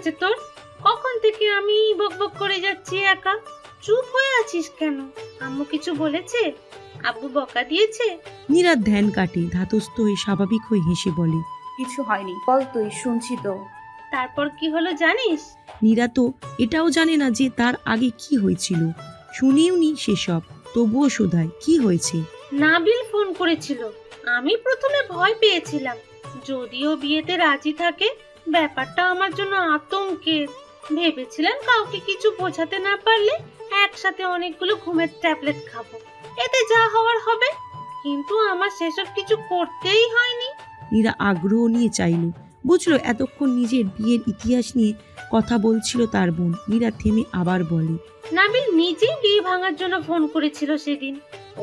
হয়েছে তোর? কখন থেকে আমি বকবক করে যাচ্ছি একা? চুপ হয়ে আছিস কেন? আম্মু কিছু বলেছে? আব্বু বকা দিয়েছে? নীরা ধ্যান কাটে, ধাতস্থ হয়ে স্বাভাবিক হয়ে হেসে বলে, কিছু হয়নি, বল তুই, শুনছি তো। তারপর কি হলো জানিস? নীরা তো এটাও জানে না যে তার আগে কি হয়েছিল, শুনিওনি সেসব, তবুও শোধায় কি হয়েছে। নাবিল ফোন করেছিল। আমি প্রথমে ভয় পেয়েছিলাম, যদিও বিয়েতে রাজি থাকে। ব্যাপারটা আমার জন্য আতঙ্কের। ভেবেছিলাম কাউকে কিছু বোঝাতে না পারলে একসাথে অনেকগুলো ঘুমের ট্যাবলেট খাবো, এতে যা হওয়ার হবে। কিন্তু আমার সেসব কিছু করতেই হয়নি। নীরা আগ্রহ নিয়ে চাইল, বুঝলো এতক্ষণ নিজের বিয়ের ইতিহাস নিয়ে কথা বলছিল তার বোন। নীরা থেমে আবার বলে, নাবিল নিজেই বিয়ে ভাঙার জন্য ফোন করেছিল সেদিন।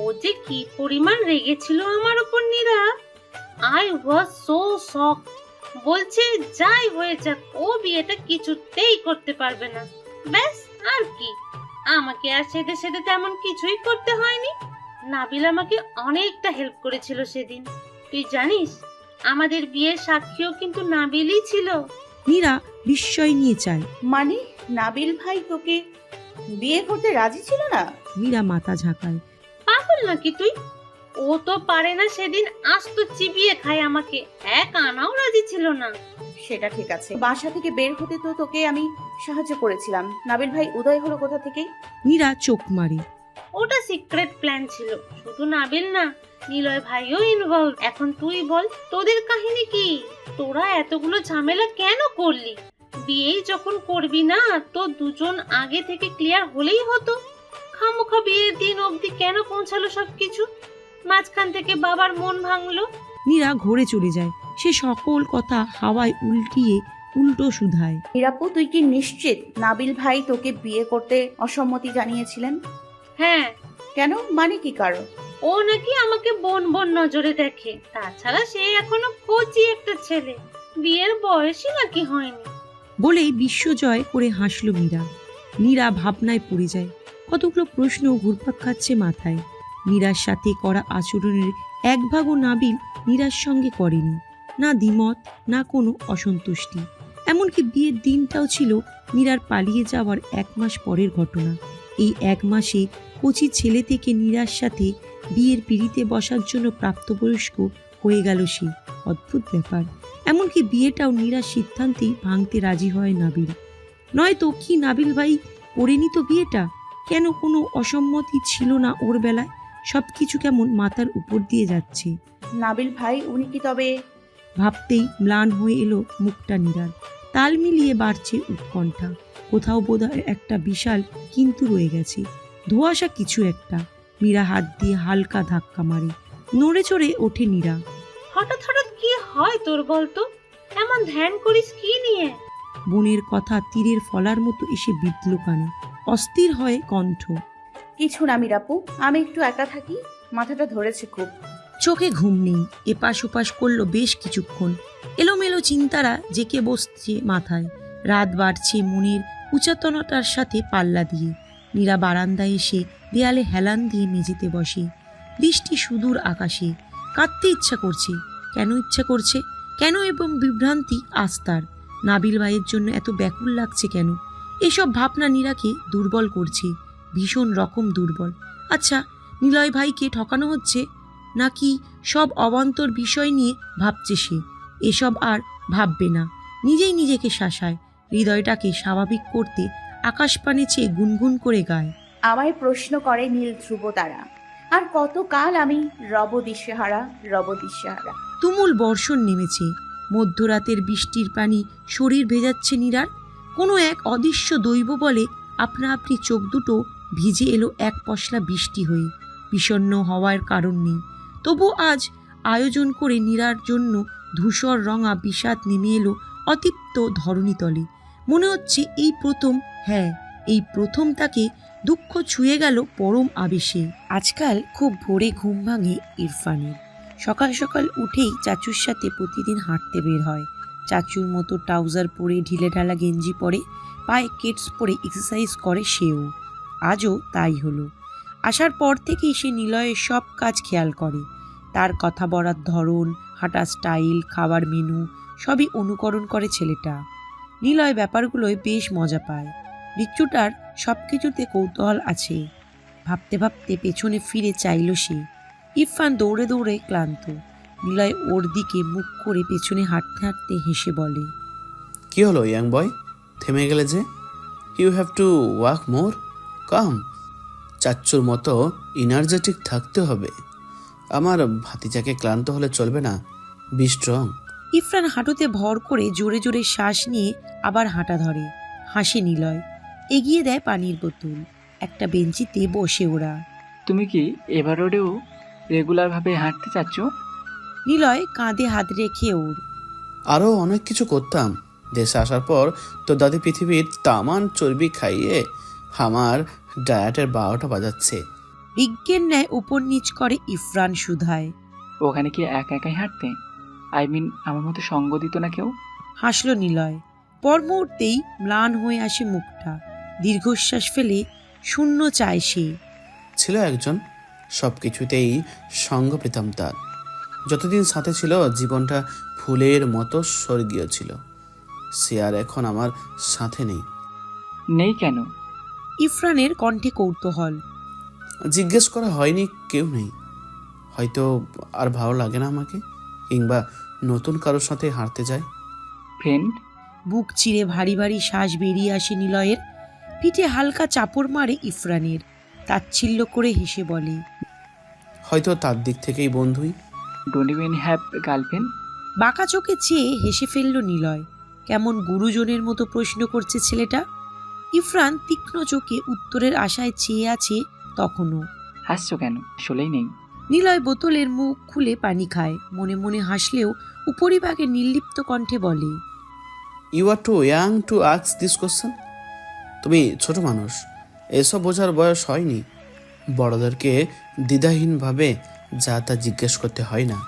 ও যে কি পরিমাণ রেগেছিল আমার উপর Nira! I was so shocked. বলছে যাই হয়ে যাক ও বিয়েটা কিছুতেই করতে পারবে না। ব্যাস, আর কি? আমাকে আর সেদে সেদে তেমন কিছুই করতে হয়নি। নাবিল আমাকে অনেকটা হেল্প করেছিল সেদিন। তুই জানিস আমাদের বিয়ের সাক্ষীও কিন্তু নাবিলই ছিল। নীরা বিস্ময় নিয়ে চায়। মানে নাবিল ভাই তোকে বিয়ে করতে রাজি ছিল না? মীরা মাথা ঝাঁকায়। পাগল নাকি তুই? ও তো পারে না সেদিন আস্ত চিবিয়ে খায় আমাকে, এক আনাও রাজি ছিল না। সেটা ঠিক আছে, বাসা থেকে বের হতে তো তোকে আমি সাহায্য করেছিলাম। নাবিল ভাই উদয় হলো কোথা থেকে? মীরা চোখ মারে। ওটা সিক্রেট প্ল্যান ছিল। শুধু নাবিল না, নিলয় ভাইও ইনভলভ। এখন তুই বল, তোদের কাহিনী কি? তোরা এতগুলো ঝামেলা কেন করলি? বিয়েই যখন করবি না তো দুজন আগে থেকে ক্লিয়ার হলেই হতো। খামোখা বিয়ের দিন অবধি কেন পৌঁছালো সবকিছু? মাঝখান থেকে বাবার মন ভাঙলো। মীরা ঘুরে চলে যায়। সে সকল কথা হাওয়ায় উল্টিয়ে উল্টো শুধায়। নিরাপু, তুই কি নিশ্চিত নাবিল ভাই তোকে বিয়ে করতে অসম্মতি জানিয়েছিলেন? হ্যাঁ, কেন, মানে কি কারণ? ও নাকি আমাকে বোন বোন নজরে দেখে। তাছাড়া সে এখনো কচি একটা ছেলে, বিয়ের বয়সই নাকি হয়নি। বলেই বিশ্বজয় করে হাসল মীরা। নীরা ভাবনায় পড়ে যায়। কতগুলো প্রশ্ন ঘুরপাক খাচ্ছে মাথায়। মীরার সাথে করা আচরণের এক ভাগও নাবিল নীরার সঙ্গে করেনি। না দ্বিমত, না কোনো অসন্তুষ্টি। এমনকি বিয়ের দিনটাও ছিল নীরার পালিয়ে যাওয়ার 1 মাস পরের ঘটনা। এই 1 মাসে কচি ছেলে থেকে নীরার সাথে বিয়ের পিঁড়িতে বসার জন্য প্রাপ্তবয়স্ক হয়ে গেল সে। অদ্ভুত ব্যাপার। এমনকি বিয়েটাও নীরার সিদ্ধান্তেই ভাঙতে রাজি হয় নাবিল। নয়তো কি নাবিল ভাই করেনি তো বিয়েটা? কেন কোনো অসম্মতি ছিল না ওর বেলায়? সবকিছু কেমন মাথার উপর দিয়ে যাচ্ছে। নাবিল ভাই উনি কি তবে? ভাবতেই ম্লান হয়ে এলো মুখটা নীরার। তাল মিলিয়ে বাড়ছে উৎকণ্ঠা। কোথাও বোধহয় একটা বিশাল কিন্তু রয়ে গেছে, ধোঁয়াশা কিছু একটা। মীরা হাত দিয়ে হালকা ধাক্কা মারে। নড়ে চড়ে ওঠে নীরা। হঠাৎ হঠাৎ কি হয় তোর বলতো? এমন ধ্যান করিস কি নিয়ে? বোনের কথা তীরের ফলার মতো এসে বিঁধল কানে। অস্থির হয় কণ্ঠ। কিছু না মিরাপু, আমি একটু একা থাকি, মাথাটা ধরেছে খুব। চোখে ঘুম নেই। এপাশ ওপাশ করলো বেশ কিছুক্ষণ। এলোমেলো চিন্তারা জেকে বসছে মাথায়। রাত বাড়ছে মনের উচাতনতার সাথে পাল্লা দিয়ে। নীরা বারান্দায় এসে দেয়ালে হেলান দিয়ে মেঝেতে বসে। দৃষ্টি সুদূর আকাশে। কাঁদতে ইচ্ছা করছে। কেন ইচ্ছা করছে? কেন এবং বিভ্রান্তি আস্তার। নাবিল ভাইয়ের জন্য এত ব্যাকুল লাগছে কেন? এসব ভাবনা নীরাকে দুর্বল করছে, ভীষণ রকম দুর্বল। আচ্ছা, নিলয় ভাইকে ঠকানো হচ্ছে, নাকি সব অবান্তর বিষয় নিয়ে ভাবছে সে? এসব আর ভাববে না। নিজেই নিজেকে শাসায়। হৃদয়টাকে স্বাভাবিক করতে আকাশপানে চেয়ে গুনগুন করে গায়। আমায় প্রশ্ন করে নীল ধ্রুব তারা, আর কতকাল আমি রব দিশেহারা, রব দিশেহারা। তুমুল বর্ষণ নেমেছে। মধ্যরাতের বৃষ্টির পানি শরীর ভেজাচ্ছে নীরার। কোনো এক অদৃশ্য দৈব বলে আপনা আপনি চোখ দুটো ভিজে এলো এক পশলা বৃষ্টি হয়ে। বিষণ্ণ হওয়ার কারণ নেই। তবু আজ আয়োজন করে নীরার জন্য ধূসর রঙা বিষাদ নেমে এলো অতৃপ্ত ধরণীতলে। মনে হচ্ছে এই প্রথম, হ্যাঁ এই প্রথম তাকে দুঃখ ছুঁয়ে গেল পরম আবেশে। আজকাল খুব ভোরে ঘুম ভাঙে ইরফানের। সকাল সকাল উঠেই চাচুর সাথে প্রতিদিন হাঁটতে বের হয়। চাচুর মতো ট্রাউজার পরে ঢিলেঢালা গেঞ্জি পরে পায়ে কেটস পরে এক্সারসাইজ করে সেও। আজও তাই হলো। আসার পর থেকেই সে নিলয়ের সব কাজ খেয়াল করে। তার কথা বলার ধরন, হাঁটার স্টাইল, খাবার মেনু সবই অনুকরণ করে ছেলেটা। নিলয় ব্যাপারগুলোয় বেশ মজা পায়। বিচ্ছুটার সব কিছুতে কৌতূহল আছে। ভাবতে ভাবতে পেছনে ফিরে চাইল সে। ইরফান দৌড়ে দৌড়ে ক্লান্ত। নিলয় ওর দিকে মুখ করে পেছনে হাঁটতে হাঁটতে হেসে বলে, কি হলো ইয়াং বয়, থেমে গেলে যে? You have to walk more, come. চাচ্চুর মতো এনার্জেটিক থাকতে হবে। আমার ভাতিজাকে ক্লান্ত হলে চলবে না। Be strong. ইরফান হাঁটুতে ভর করে জোরে জোরে শ্বাস নিয়ে আবার হাঁটা ধরে। হাসে নিলয়, এগিয়ে দেয় পানির বোতল। একটা বেঞ্চিতে বসে ওরা। তুমি কি এবার রোডেও রেগুলারভাবে হাঁটতে চাচ্ছ? নিলয় কাঁধে হাত রেখে ওর। আরও অনেক কিছু করতাম। দেশে আসার পর তো দাদি পৃথিবীর তামান চর্বি খাইয়ে আমার ডায়েটের 12টা বাজাচ্ছে। বিজ্ঞের ন্যায় উপর নিচ করে ইরফান শুধায়। ওখানে কি একা একাই হাঁটতে? আমার মতো সঙ্গ দিত না কেউ? হাসল নিলয়। পর মুহূর্তেই ম্লান হয়ে আসে মুখটা। দীর্ঘশ্বাস ফেলে শূন্য চায় সে। ছিল একজন, সব কিছুতেই সঙ্গ পেতাম তার। যতদিন সাথে ছিল জীবনটা ফুলের মতো স্বর্গীয় ছিল। সে আর এখন আমার সাথে নেই। নেই কেন? ইরফানের কণ্ঠে কৌতূহল। জিজ্ঞেস করা হয়নি, কেউ নেই। হয়তো আর ভালো লাগে না আমাকে, কিংবা নতুন কারোর সাথে হাঁটতে যায়। ফ্রেন্ড? বুক চিরে ভারী ভারী শ্বাস বেরিয়ে আসে নিলয়ের। পিঠে হালকা চাপড় মারে ইরফানের। তাচ্ছিল্য করে হেসে বলে, হয়তো তার দিক থেকেই বন্ধুই। Don't even have girlfriend? বাঁকা চোখে চেয়ে হেসে ফেলল নিলয়। কেমন গুরুজনের মতো প্রশ্ন করছে ছেলেটা। ইরফান তীক্ষ্ণ চোখে উত্তরের আশায় চেয়ে আছে তখনও। হাসছো কেন? আসলেই নেই। নিলয় বোতলের মুখ খুলে পানি খায়। মনে মনে হাসলেও উপরিভাগে নির্লিপ্ত কণ্ঠে বলে, you are too young to ask this question. তুমি ছোট মানুষ, এসব বোঝার বয়স হয়নি। বড়দেরকে দ্বিধাহীনভাবে যা তা জিজ্ঞেস করতে হয় না।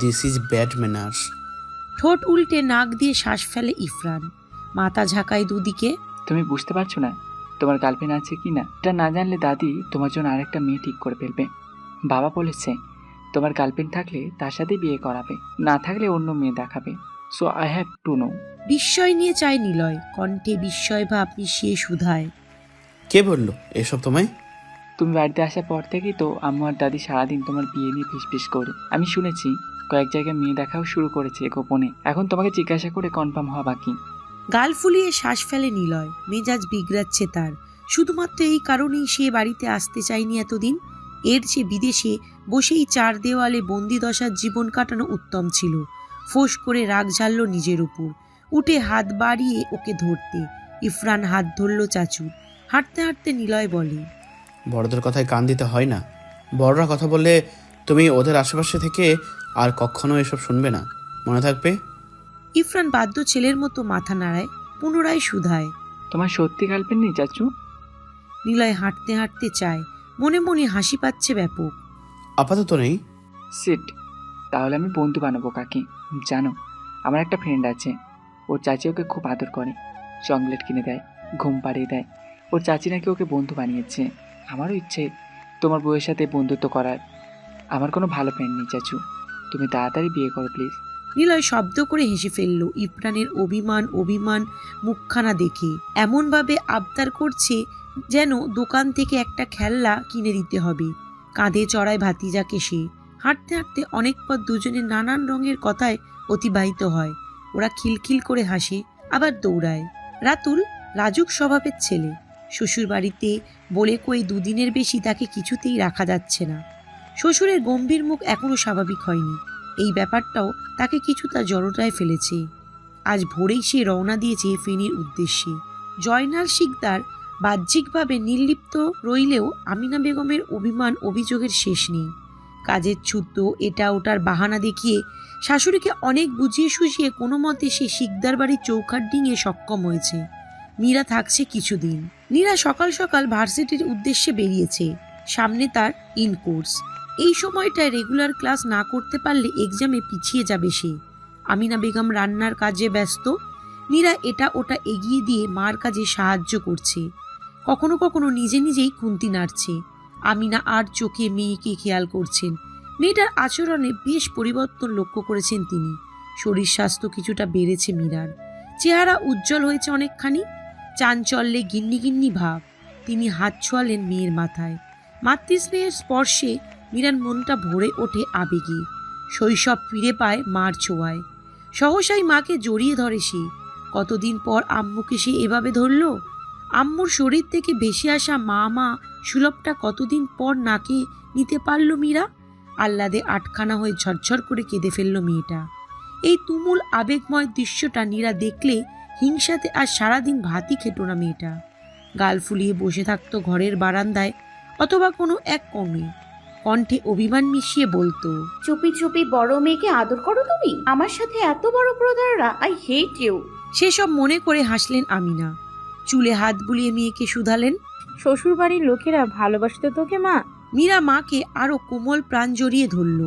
This is bad manners. ঠোঁট উল্টে নাক দিয়ে শ্বাস ফেলে ইরফান। মাথা ঝাঁকায় দুদিকে। তুমি বুঝতে পারছো না তোমার গার্লফ্রেন্ড আছে কি না? এটা না জানলে দাদি তোমার জন্য আরেকটা মেয়ে ঠিক করে ফেলবে। বাবা বলেছে তোমার গার্লফ্রেন্ড থাকলে তার সাথে বিয়ে করাবে, না থাকলে অন্য মেয়ে দেখাবে। So I have to know. বিস্ময় নিয়ে চায় নিলয়। কণ্ঠে বিস্ময় ভাব মিশিয়ে শুধায়, কে বললো এসব তোমায়? তুমি বাড়িতে আসার পর থেকেই তো আম্মু আর দাদি সারাদিন তোমার বিয়ে নিয়ে ফিসফিস করে। আমি শুনেছি কয়েক জায়গায় মেয়ে দেখাও শুরু করেছে গোপনে। এখন তোমাকে জিজ্ঞাসা করে কনফার্ম হওয়া বাকি। গাল ফুলিয়ে শ্বাস ফেলে নিলয়। মেজাজ বিগড়াচ্ছে তার। শুধুমাত্র এই কারণেই সে বাড়িতে আসতে চায়নি এতদিন। এর চেয়ে বিদেশে বসেই 4 দেওয়ালে বন্দি দশার জীবন কাটানো উত্তম ছিল। ফোঁস করে রাগ ঝাড়ল নিজের উপর। উঠে হাত বাড়িয়ে ওকে ধরতে। ইরফান হাত ধরল চাচুর। হাঁটতে হাঁটতে নিলয় বলে, বড়দের কথায় কান দিতে হয় না। বড়রা কথা বললে তুমি ওদের আশেপাশে থেকে আর কখনো এসব শুনবে না, মনে থাকবে। ইরফান বাধ্য ছেলের মতো মাথা নাড়ায়। পুনরায় শুধায়, তোমার সত্যি গার্লফ্রেন্ড নেই চাচু? নিলয় হাঁটতে হাঁটতে চায়। মনে মনে হাসি পাচ্ছে ব্যাপক। আপাতত নেই। সিট। তাহলে আমি বন্ধু বানাবো কাকি। জানো আমার একটা ফ্রেন্ড আছে, ওর চাচি ওকে খুব আদর করে, চকলেট কিনে দেয়, ঘুম পাড়িয়ে দেয়। ওর চাচি নাকি ওকে বন্ধু বানিয়েছে। আমারও ইচ্ছে তোমার বউয়ের সাথে বন্ধুত্ব করার। আমার কোনো ভালো ফ্রেন্ড নেই চাচু, তুমি তাড়াতাড়ি বিয়ে করো প্লিজ। নিলয় শব্দ করে হেসে ফেলল। ইরফানের অভিমান মুখখানা দেখে। এমনভাবে আবদার করছে যেন দোকান থেকে একটা খেলনা কিনে দিতে হবে। কাঁধে চড়ায় ভাতিজাকে সে। হাঁটতে হাঁটতে অনেক পথ দুজনের নানান রঙের কথায় অতিবাহিত হয়। ওরা খিলখিল করে হাসে, আবার দৌড়ায়। রাতুল লাজুক স্বভাবের ছেলে। শ্বশুর বাড়িতে বলে কই 2 দিনের বেশি তাকে কিছুতেই রাখা যাচ্ছে না। শ্বশুরের গম্ভীর মুখ এখনো স্বাভাবিক হয়নি। এই ব্যাপারটাও তাকে কিছুটা জড়তায় ফেলেছে। আজ ভোরেই সে রওনা দিয়েছে ফেনীর উদ্দেশ্যে। জয়নাল শিকদার বাহ্যিকভাবে নির্লিপ্ত রইলেও আমিনা বেগমের অভিযোগের শেষ নেই। কাজের ছুতো এটা ওটার বাহানা দেখিয়ে শাশুড়িকে অনেক বুঝিয়ে সুঝিয়ে কোনো মতে সে শিকদার বাড়ির চৌকাঠ ডিঙিয়ে সক্ষম হয়েছে। নীরা থাকছে কিছুদিন। নীরা সকাল সকাল ভার্সিটির উদ্দেশ্যে বেরিয়েছে। সামনে তার ইনকোর্স। এই সময়টায় রেগুলার ক্লাস না করতে পারলে এক্সামে পিছিয়ে যাবে সে। আমিনা বেগম রান্নার কাজে ব্যস্ত। নীরা এটা ওটা এগিয়ে দিয়ে মার কাজে সাহায্য করছে। কখনো কখনো নিজে নিজেই খুন্তি নাড়ছে। আমিনা আর চোখে মেয়েকে খেয়াল করছেন। মেয়েটার আচরণে বেশ পরিবর্তন লক্ষ্য করেছেন তিনি। শরীর স্বাস্থ্য কিছুটা বেড়েছে মীরার। চেহারা উজ্জ্বল হয়েছে অনেকখানি, চাঞ্চল্যে গিন্নি গিন্নি ভাব। তিনি হাত ছোঁয়ালেন মেয়ের মাথায়। মাতৃস্নেহের স্পর্শে মীরার মনটা ভরে ওঠে আবেগে। শৈশব ফিরে পায় মার ছোঁয়ায়। সহসাই মাকে জড়িয়ে ধরে সে। কতদিন পর আম্মুকে সে এভাবে ধরল। আম্মুর শরীর থেকে ভেসে আসা মা মা সুলভটা কতদিন পর নাকে নিতে পারল মীরা। আহ্লাদে আটখানা হয়ে ঝরঝর করে কেঁদে ফেলল মেয়েটা। এই তুমুল আবেগময় দৃশ্যটা নীরা দেখলে হিংসাতে আর সারাদিন ভাতই খেত না মেয়েটা। গাল ফুলিয়ে বসে থাকতো ঘরের বারান্দায় অথবা কোনো এক কোণে, কণ্ঠে অভিমান মিশিয়ে বলতো, চুপি চুপি বড় মেয়েকে আদর করো তুমি? আমার সাথে এত বড় প্রতারণা! I hate you. সেসব মনে করে হাসলেন আমিনা। চুলে হাত বুলিয়ে মেয়েকে শুধালেন। শ্বশুরবাড়ির লোকেরা ভালোবাসতো তোকে মা? মীরা মাকে আরো কোমল প্রাণ জড়িয়ে ধরল।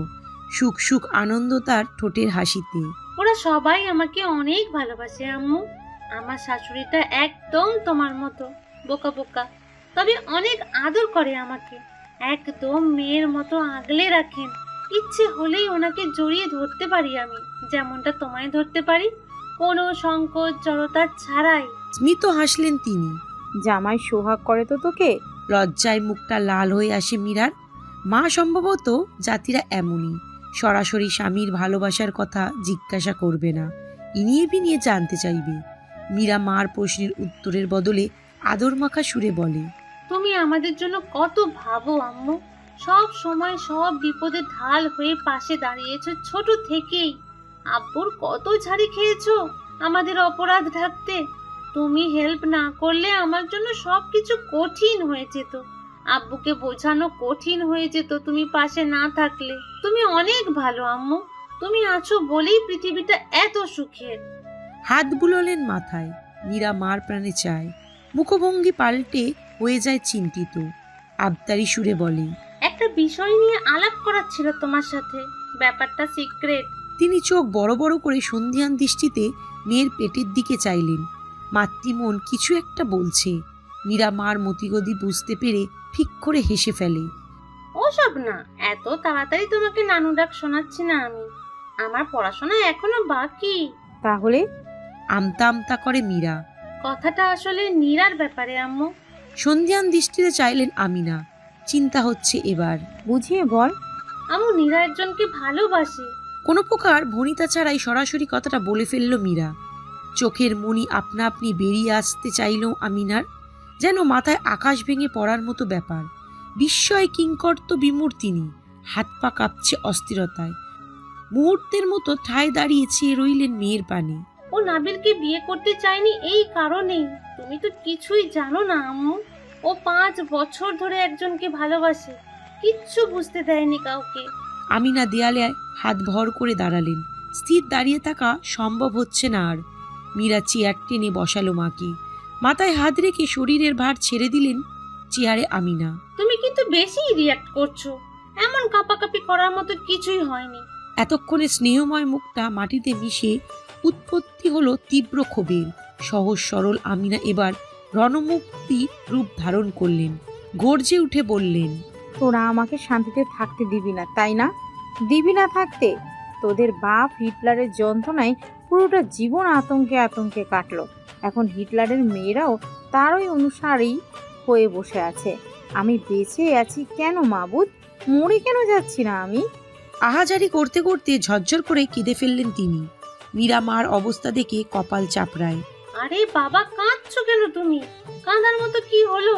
সুখ সুখ আনন্দ তার ঠোঁটের হাসিতে। ওরা সবাই আমাকে অনেক ভালোবাসে আম্মু। আমার শাশুড়িটা একদম তোমার মতো বোকা বোকা, তবে অনেক আদর করে আমাকে। একদম মেয়ের মতো আগলে রাখেন। ইচ্ছে হলেই ওনাকে জড়িয়ে ধরতে পারি আমি, যেমনটা তোমায় ধরতে পারি, কোনো সংকোচ জড়তা ছাড়াই। স্মিত হাসলেন তিনি। জামাই সোহাগ করে তো তোকে? লজ্জায় মুখটা লাল হয়ে আসে মীরার। মা সম্ভবত জাতিরা এমনই, সরাসরি স্বামীর ভালোবাসার কথা জিজ্ঞাসা করবে না, ইনিয়ে বিনিয়ে জানতে চাইবে। মীরা মার প্রশ্নের উত্তরের বদলে আদর মাখা সুরে বলে, তুমি আমাদের জন্য কত ভাবো আম্মু। সব সময় সব বিপদে ঢাল হয়ে পাশে দাঁড়িয়েছো ছোট থেকেই। আব্বুর কত ঝাড়ি খেয়েছো আমাদের অপরাধ ঢাকতে। তুমি হেল্প না করলে আমার জন্য সবকিছু কঠিন হয়ে যেত। আব্বুকে বোঝানো কঠিন হয়ে যেত তুমি পাশে না থাকলে। তুমি অনেক ভালো আম্মু। তুমি আছো বলেই পৃথিবীটা এত সুখের। হাত বুলোলেন মাথায়। মীরা মার প্রাণে চায়। মুখভঙ্গি পাল্টে হয়ে যায় চিন্তিত। আবদারি সুরে বলে, একটা বিষয় নিয়ে আলাপ করার ছিল তোমার সাথে, ব্যাপারটা সিক্রেট। তিনি চোখ বড় বড় করে সন্ধিয়ান দৃষ্টিতে মেয়ের পেটের দিকে চাইলেন। মাতৃমন কিছু একটা বলছে। মীরা মার মতিগতি বুঝতে পেরে ফিক করে হেসে ফেলে। ওসব না, এত তাড়াতাড়ি তোমাকে নানু ডাক শোনাচ্ছি না আমি। আমার পড়াশোনা এখনো বাকি। তাহলে? আমতা আমতা করে মীরা। কথাটা আসলে নীরার ব্যাপারে আম্মু। সন্ধিয়ান দৃষ্টিতে চাইলেন আমিনা। চিন্তা হচ্ছে এবার। বুঝিয়ে বল। আম্মু নীরা একজনকে ভালোবাসে। কোনো প্রকার ভনিতা ছাড়াই সরাসরি কথাটা বলে ফেলল মীরা। চোখের মণি আপনা আপনি বেরিয়ে আসতে চাইল আমিনার, যেন মাথায় আকাশ ভেঙে পড়ার মতো ব্যাপার। বিস্ময় কিংকর্ত বিমূঢ় তিনি। হাত পা কাঁপছে অস্থিরতায়। মুহূর্তের মতো ঠায় দাঁড়িয়ে চেয়ে রইলেন মেয়ের পানে। ও নাবিলকে বিয়ে করতে চায়নি এই কারণেই। তুমি তো কিছুই জানো না আম্মু। ও 5 বছর ধরে একজনকে ভালোবাসে, কিচ্ছু বুঝতে দেয়নি কাউকে। আমিনা দেয়ালে হাত ভর করে দাঁড়ালেন। স্থির দাঁড়িয়ে থাকা সম্ভব হচ্ছে না আর। মীরা চেয়ার টেনে বসালো মাকে। মাথায় হাত রেখে শরীরের ভার ছেড়ে দিলেন চেয়ারে আমিনা। তুমি কিন্তু বেশি রিয়াক্ট করছো। এমন কাঁপাকাঁপি করার মতো কিছুই হয়নি। এতক্ষণে স্নেহময় মুখটা মাটিতে মিশে উৎপত্তি হলো তীব্র ক্ষোভের। সহজ সরল আমিনা এবার রণমুক্তি রূপ ধারণ করলেন। গর্জে উঠে বললেন, তোরা আমাকে শান্তিতে থাকতে দিবি না, তাই না? দিবি না থাকতে? তোদের বাপ হিটলারের যন্ত্রণায় পুরোটা জীবন আতঙ্কে আতঙ্কে কাটলো। এখন হিটলারের মেয়েরাও তারই অনুসারী হয়ে বসে আছে। আমি বেঁচে আছি কেন মাবুদ? মরে কেন যাচ্ছি না আমি? আহাজারি করতে করতে ঝরঝর করে কেঁদে ফেললেন তিনি। মীরা মার অবস্থা দেখে কপাল চাপড়ায়। আরে বাবা, কাঁদছো কেন তুমি? কাঁদার মতো কি হলো?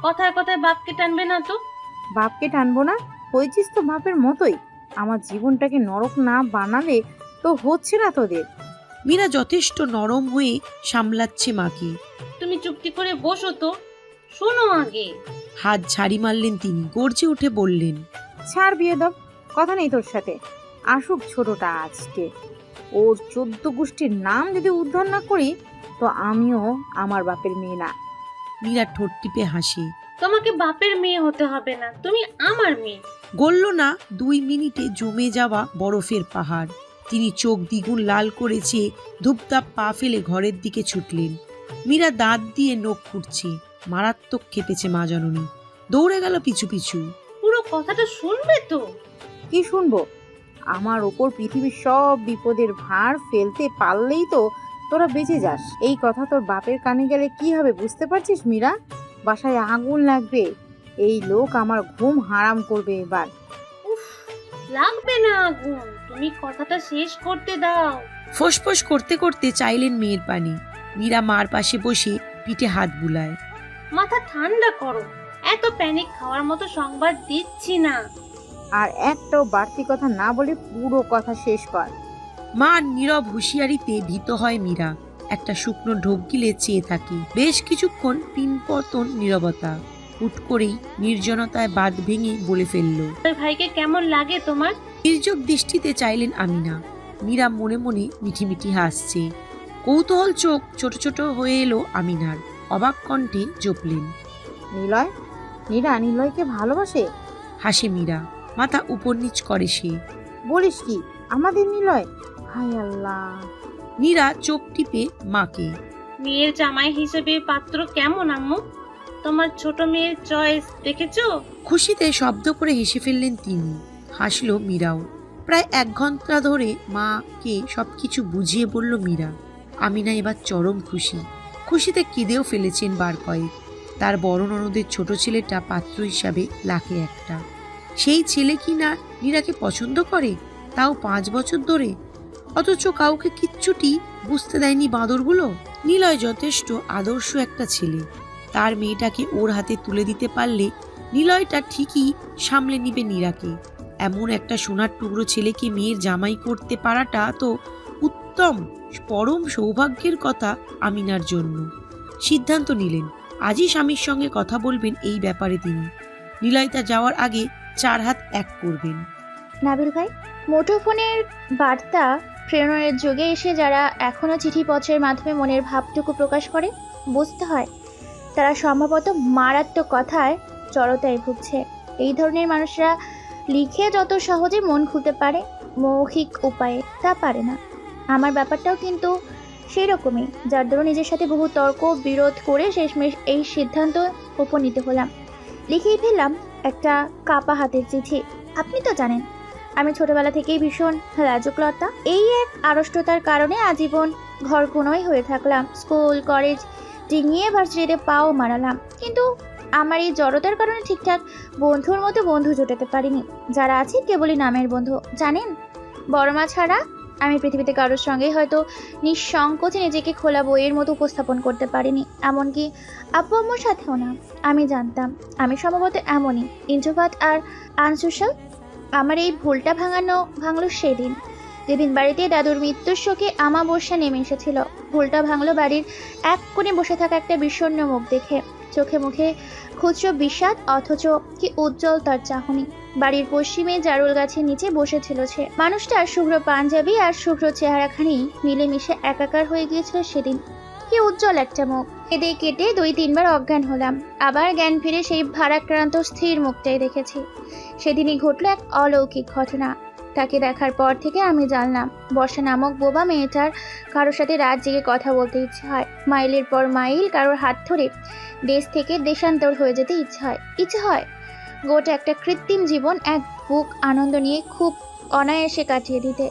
কথায় কথায় বাপকে টানবে না তো। বাপকে টানবো না? হয়েছিস তো বাপের মতোই। আমার জীবনটাকে নরক না বানালে তো হচ্ছে না তোদের। মীরা যথেষ্ট নরম হয়ে সামলাচ্ছে মাকে। তুমি চুপটি করে বসো তো, শোনো আগে। হাত ঝাড়ি মারলেন তিনি। গর্জে উঠে বললেন, ছাড় বিয়ে দব, কথা নেই তোর সাথে। আসুক ছোটটা আজকে। ওর 14 গোষ্ঠীর নাম যদি উদ্ধার না করি তো আমিও আমার বাপের মেয়ে না। মীরা ঠোঁট টিপে হাসে। তোমাকে বাপের মেয়ে হতে হবে না, তুমি আমার মেয়ে। গলল না 2 মিনিটে জমে যাওয়া বরফের পাহাড়। তিনি চোখ দ্বিগুণ লাল করেছে, ধূপধাপ পা ফেলে ঘরের দিকে ছুটলেন। মীরা দাঁত দিয়ে নখ খুঁটছে। মারাত্মক খেপেছে মা জননী। দৌড়ে গেল পিছু পিছু। পুরো কথাটা শুনবে তো? কি শুনবো? আমার ওপর পৃথিবীর সব বিপদের ভার ফেলতে পারলেই তো তোরা বেঁচে যাস। এই কথা তোর বাপের কানে গেলে কি হবে বুঝতে পারছিস মীরা? বাসায় আগুন লাগবে। এই লোক আমার ঘুম হারাম করবে এবার। উফ, লাগবে না আগুন, তুমি কথাটা শেষ করতে দাও। ফোঁস করতে করতে চাইলেন মেয়ের পানি। মীরা মার পাশে বসে পিঠে হাত বুলায়। মাথা ঠান্ডা করো, এত প্যানিক খাওয়ার মতো সংবাদ দিচ্ছি না। আর একটাও বাড়তি কথা না বলে পুরো কথা শেষ কর। মা নীরব হুঁশিয়ারিতে ভীত হয় মীরা। একটা শুকনো ঢোক গিলে চেয়ে থাকে। বেশ কিছুক্ষণ পিনপতন নীরবতা। হুট করেই নির্জনতায় বাঁধ ভেঙে বলে ফেলল। ওই ভাইকে কেমন লাগে তোমার? নির্জক দৃষ্টিতে চাইলেন আমিনা। মীরা মনে মনে মিঠিমিঠি হাসছে। কৌতূহল চোখ ছোট ছোট হয়ে এলো আমিনার। অবাক কণ্ঠে জপলেন। নিলয়? নীরা নিলয়কে ভালোবাসে? হাসে মীরা, মাথা উপর নিচ করে সে। বলিস কি, আমাদের নিলয়? হায় আল্লাহ। নীরা চোখ টিপে মাকে। মেয়ের জামাই হিসেবে পাত্র কেমন আম্মু? তোমার ছোট মেয়ের চয়েস দেখেছো? খুশিতে শব্দ করে হেসে ফেললেন তিনি। হাসলো মীরাও। প্রায় 1 ঘন্টা ধরে মাকে সবকিছু বুঝিয়ে বলল মীরা। আমিনা এবার চরম খুশি। খুশিতে কেঁদেও ফেলেছেন বার কয়েক। তার বড় ননদের ছোট ছেলেটা পাত্র হিসাবে লাখে একটা। সেই ছেলে কি না মীরাকে পছন্দ করে, তাও 5 বছর ধরে, অথচ কাউকে কিচ্ছুটি বুঝতে দেয়নি বাঁদরগুলো। নিলয় যথেষ্ট আদর্শ একটা ছেলে। তার মেয়েটাকে ওর হাতে তুলে দিতে পারলে নিলয়টা ঠিকই সামলে নিবে নীরাকে। এমন একটা সোনার টুকরো ছেলেকে মেয়ের জামাই করতে পারাটা তো উত্তম, পরম সৌভাগ্যের কথা আমিনার জন্য। সিদ্ধান্ত নিলেন আজই স্বামীর সঙ্গে কথা বলবেন এই ব্যাপারে তিনি। নিলয়তা যাওয়ার আগে 4 হাত এক করবেন। নাবিল ভাই, মুঠোফোনের বার্তা প্রেরণের যুগে এসে যারা এখনও চিঠিপত্রের মাধ্যমে মনের ভাবটুকু প্রকাশ করে, বুঝতে হয় তারা সম্ভবত মারাত্মক কথায় জড়তায় ভুগছে। এই ধরনের মানুষরা লিখে যত সহজে মন খুলতে পারে, মৌখিক উপায়ে তা পারে না। আমার ব্যাপারটাও কিন্তু সেই রকমই, যার দরুন নিজের সাথে বহু তর্ক বিরোধ করে শেষমেশ এই সিদ্ধান্ত উপনীত হলাম। লিখেই ফেললাম একটা কাপা হাতের চিঠি। আপনি তো জানেন আমি ছোটবেলা থেকেই ভীষণ লাজুকলতা। এই এক আড়ষ্টতার কারণে আজীবন ঘরকুনোই হয়ে থাকলাম। স্কুল কলেজ ডিঙিয়ে ভার্সিটিতে পাও মারালাম, কিন্তু আমার এই জড়তার কারণে ঠিকঠাক বন্ধুর মতো বন্ধু জোটাতে পারিনি। যারা আছে কেবলই নামের বন্ধু। জানেন, বড় মা ছাড়া আমি পৃথিবীতে কারোর সঙ্গেই হয়তো নিঃসংকোচে নিজেকে খোলা বইয়ের মতো উপস্থাপন করতে পারিনি, এমনকি আব্বু আম্মুর সাথেও না। আমি জানতাম আমি সম্ভবত এমনই ইন্ট্রোভার্ট আর আনসোশ্যাল। আমার এই ভুলটা ভাঙলো সেদিন, যেদিন বাড়িতে দাদুর মৃত্যুর শোকে আমাবস্যা নেমে এসেছিল। ভুলটা ভাঙলো বাড়ির এক কোণে বসে থাকা একটা বিষণ্ণ মুখ দেখে। চোখে মুখে খুচরো বিষাদ, অথচ কি উজ্জ্বল তার চাহনি। বাড়ির পশ্চিমে জারুল গাছের নিচে বসেছিল সে। মানুষটার শুভ্র পাঞ্জাবি আর শুভ্র চেহারাখানি মিলেমিশে একাকার হয়ে গিয়েছিল সেদিন। কি উজ্জ্বল একটা মুখ। কেঁদে কেটে 2-3 বার অজ্ঞান হলাম, আবার জ্ঞান ফিরে সেই ভারাক্রান্ত স্থির মুখটাই দেখেছি। সেদিনই ঘটল এক অলৌকিক ঘটনা। তাকে দেখার পর থেকে আমি জানলাম বর্ষা নামক বোবা মেয়েটার কারোর সাথে রাত জেগে কথা বলতে ইচ্ছে হয়। মাইলের পর মাইল কারোর হাত ধরে দেশ থেকে দেশান্তর হয়ে যেতে ইচ্ছে হয়। গোটা একটা কৃত্রিম জীবন এক বুক আনন্দ নিয়ে খুব অনায়াসে কাটিয়ে দিতে।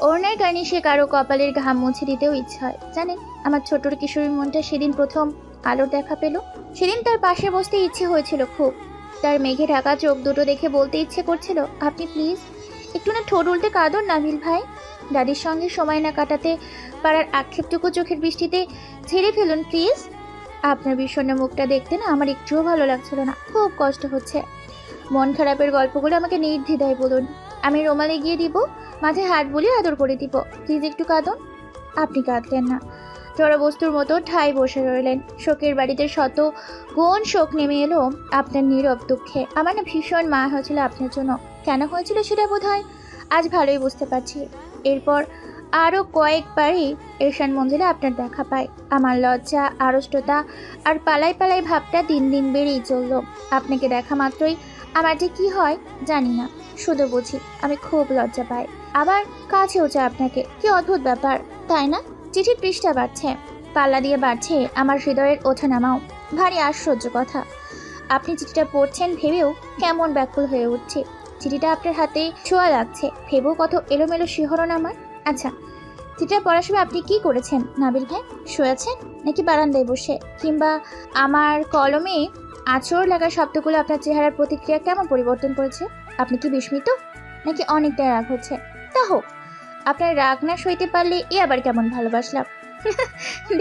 ওড়নার গানি সে কারো কপালের ঘাম মুছে দিতেও ইচ্ছে হয়। জানেন, আমার ছোট্ট কিশোরীর মনটা সেদিন প্রথম আলোর দেখা পেল। সেদিন তার পাশে বসতে ইচ্ছে হয়েছিল খুব। তার মেঘে ঢাকা চোখ দুটো দেখে বলতে ইচ্ছে করছিল, আপনি প্লিজ একটু না ঠোঁট উল্টে কাঁদুন নাবিল ভাই। দাদির সঙ্গে সময় না কাটাতে পারার আক্ষেপটুকু চোখের বৃষ্টিতে ঝেড়ে ফেলুন প্লিজ। আপনার বিষণ্ণ মুখটা দেখতে না আমার একটুও ভালো লাগছিল না, খুব কষ্ট হচ্ছে। মন খারাপের গল্পগুলো আমাকে নির্দ্বিধায় বলুন, আমি রোমালে গিয়ে দিব, মাথায় হাত বুলিয়ে আদর করে দিব। প্লিজ একটু কাঁদুন। আপনি কাঁদলেন না, জড়বস্তুর মতো ঠাই বসে রইলেন। শোকের বাড়িতে শত গুণ শোক নেমে এলো আপনার নীরব দুঃখে। আমার না ভীষণ মায়া হয়েছিল আপনার জন্য। কেন হয়েছিল সেটা বোধহয় আজ ভালোই বুঝতে পারছি। এরপর আরও কয়েকবারই এরশান মঞ্জিলে আপনার দেখা পাই। আমার লজ্জা, আড়ষ্টতা আর পালাই পালাই ভাবটা দিন দিন বেড়েই চলল। আপনাকে দেখা মাত্রই আমার যে কী হয় জানি না, শুধু বুঝি আমি খুব লজ্জা পাই, আবার কাছেও চাই আপনাকে। কি অদ্ভুত ব্যাপার, তাই না? চিঠির পৃষ্ঠা বাড়ছে, পাল্লা দিয়ে বাড়ছে আমার হৃদয়ের ওঠানামাও। ভারী আশ্চর্য কথা, আপনি চিঠিটা পড়ছেন ভেবেও কেমন ব্যাকুল হয়ে উঠছে। চিঠিটা আপনার হাতে ছোঁয়া লাগছে ভেবেও কত এলোমেলো শিহরণ আমার। আচ্ছা, চিঠিটা পড়ার সময় আপনি কি করেছেন নাবিল ভাই? শুয়েছেন নাকি বারান্দায় বসে? কিংবা আমার কলমে আঁচড় লাগা শব্দগুলো আপনার চেহারার প্রতিক্রিয়া কেমন পরিবর্তন করেছে? আপনি কি বিস্মিত নাকি অনেকটাই রাগ হচ্ছে? তা হোক, আপনার রাগ না সইতে পারলে এ আবার কেমন ভালোবাসলাম।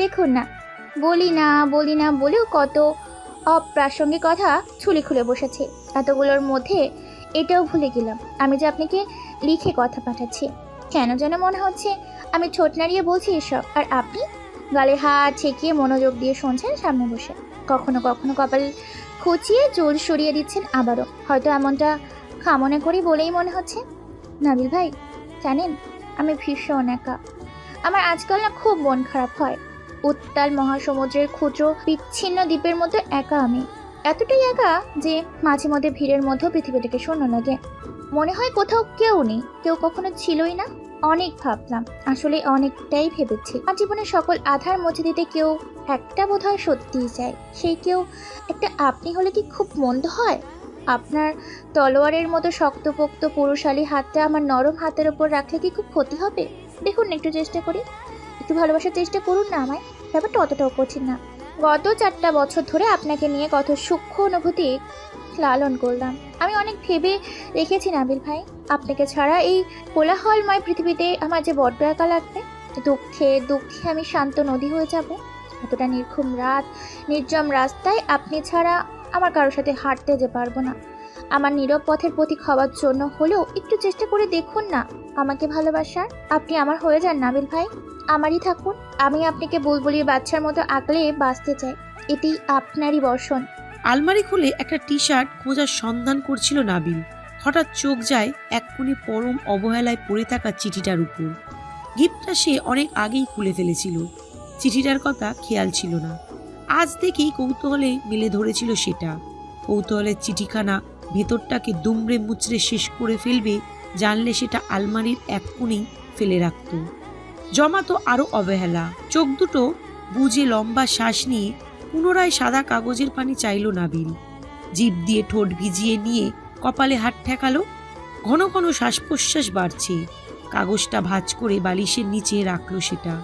দেখুন না, বলি না বলেও কত অপ্রাসঙ্গিক কথা ছুলি খুলে বসেছে। এতগুলোর মধ্যে এটাও ভুলে গেলাম আমি যে আপনাকে লিখে কথা পাঠাচ্ছি। কেন যেন মনে হচ্ছে আমি ঠোঁট নাড়িয়ে বলছি এসব, আর আপনি গালে হাত ছেঁকিয়ে মনোযোগ দিয়ে শুনছেন সামনে বসে। কখনো কখনো কপাল খুঁচিয়ে চুল সরিয়ে দিচ্ছেন আবারও। হয়তো এমনটা কামনা করি বলেই মনে হচ্ছে। নাবিল ভাই, জানেন আমি ভীষণ একা। আমার আজকাল না খুব মন খারাপ হয়। উত্তাল মহাসমুদ্রের ক্ষুদ্র বিচ্ছিন্ন দ্বীপের মতো একা আমি। এতটাই একা যে মাঝে মধ্যে ভিড়ের মধ্যেও পৃথিবীটাকে শূন্য লাগে। মনে হয় কোথাও কেউ নেই, কেউ কখনো ছিলই না। অনেক ভাবলাম, আসলে অনেকটাই ভেবেছি। আমার জীবনের সকল আধার মুছে দিতে কেউ একটা বোধহয় সত্যিই চাই। সেই কেউ একটা আপনি হলে কি খুব মন্দ হয়? আপনার তলোয়ারের মতো শক্তপোক্ত পুরুষালী হাতটা আমার নরম হাতের ওপর রাখলে কি খুব ক্ষতি হবে? দেখুন না, একটু চেষ্টা করি, একটু ভালোবাসার চেষ্টা করুন না আমায়। ব্যাপারটা অতটাও কঠিন না। গত 4টা বছর ধরে আপনাকে নিয়ে কত সূক্ষ্ম অনুভূতি লালন করলাম। আমি অনেক ভেবে রেখেছি নাবিল ভাই, আপনাকে ছাড়া এই কোলাহলময় পৃথিবীতে আমার যে বড্ড একা লাগবে। দুঃখে দুঃখে আমি শান্ত নদী হয়ে যাব। এতটা নির্ঘুম রাত, নির্জম রাস্তায় আপনি ছাড়া আমার কারোর সাথে হাঁটতে যে পারবো না। আমার নীরব পথের প্রতীক হওয়ার জন্য হলেও একটু চেষ্টা করে দেখুন না আমাকে ভালোবাসার। আপনি আমার হয়ে যান নাবিল ভাই, আমারই থাকুন। আমি আপনাকে বুলবুলির বাচ্চার মতো আগলে বাঁচতে চাই। এটি আপনারই বর্ষণ। আলমারি খুলে একটা টি শার্ট খোঁজার সন্ধান করছিল নাবিল। হঠাৎ চোখ যায় এক কোণে পরম অবহেলায় পড়ে থাকা চিঠিটার উপর। গিফটটা সে অনেক আগেই খুলে ফেলেছিল। চিঠিটার কথা খেয়াল ছিল না। আজ থেকেই কৌতূহলে মেলে ধরেছিল সেটা। কৌতূহলের চিঠিখানা ভেতরটাকে দুমড়ে মুচড়ে শেষ করে ফেলবে জানলে সেটা আলমারির এক কোণেই ফেলে রাখত। জমাতো আরো অবহেলা। চোখ দুটো বুজে লম্বা শ্বাস নিয়ে পুনরায় সাদা কাগজের পানি চাইল নাবিল। জিভ দিয়ে ঠোঁট ভিজিয়ে নিয়ে কপালে হাত ঠেকালো। ঘন ঘন শ্বাস প্রশ্বাস বাড়ছে। কাগজটা ভাঁজ করে বালিশের নিচে রাখলো সেটা।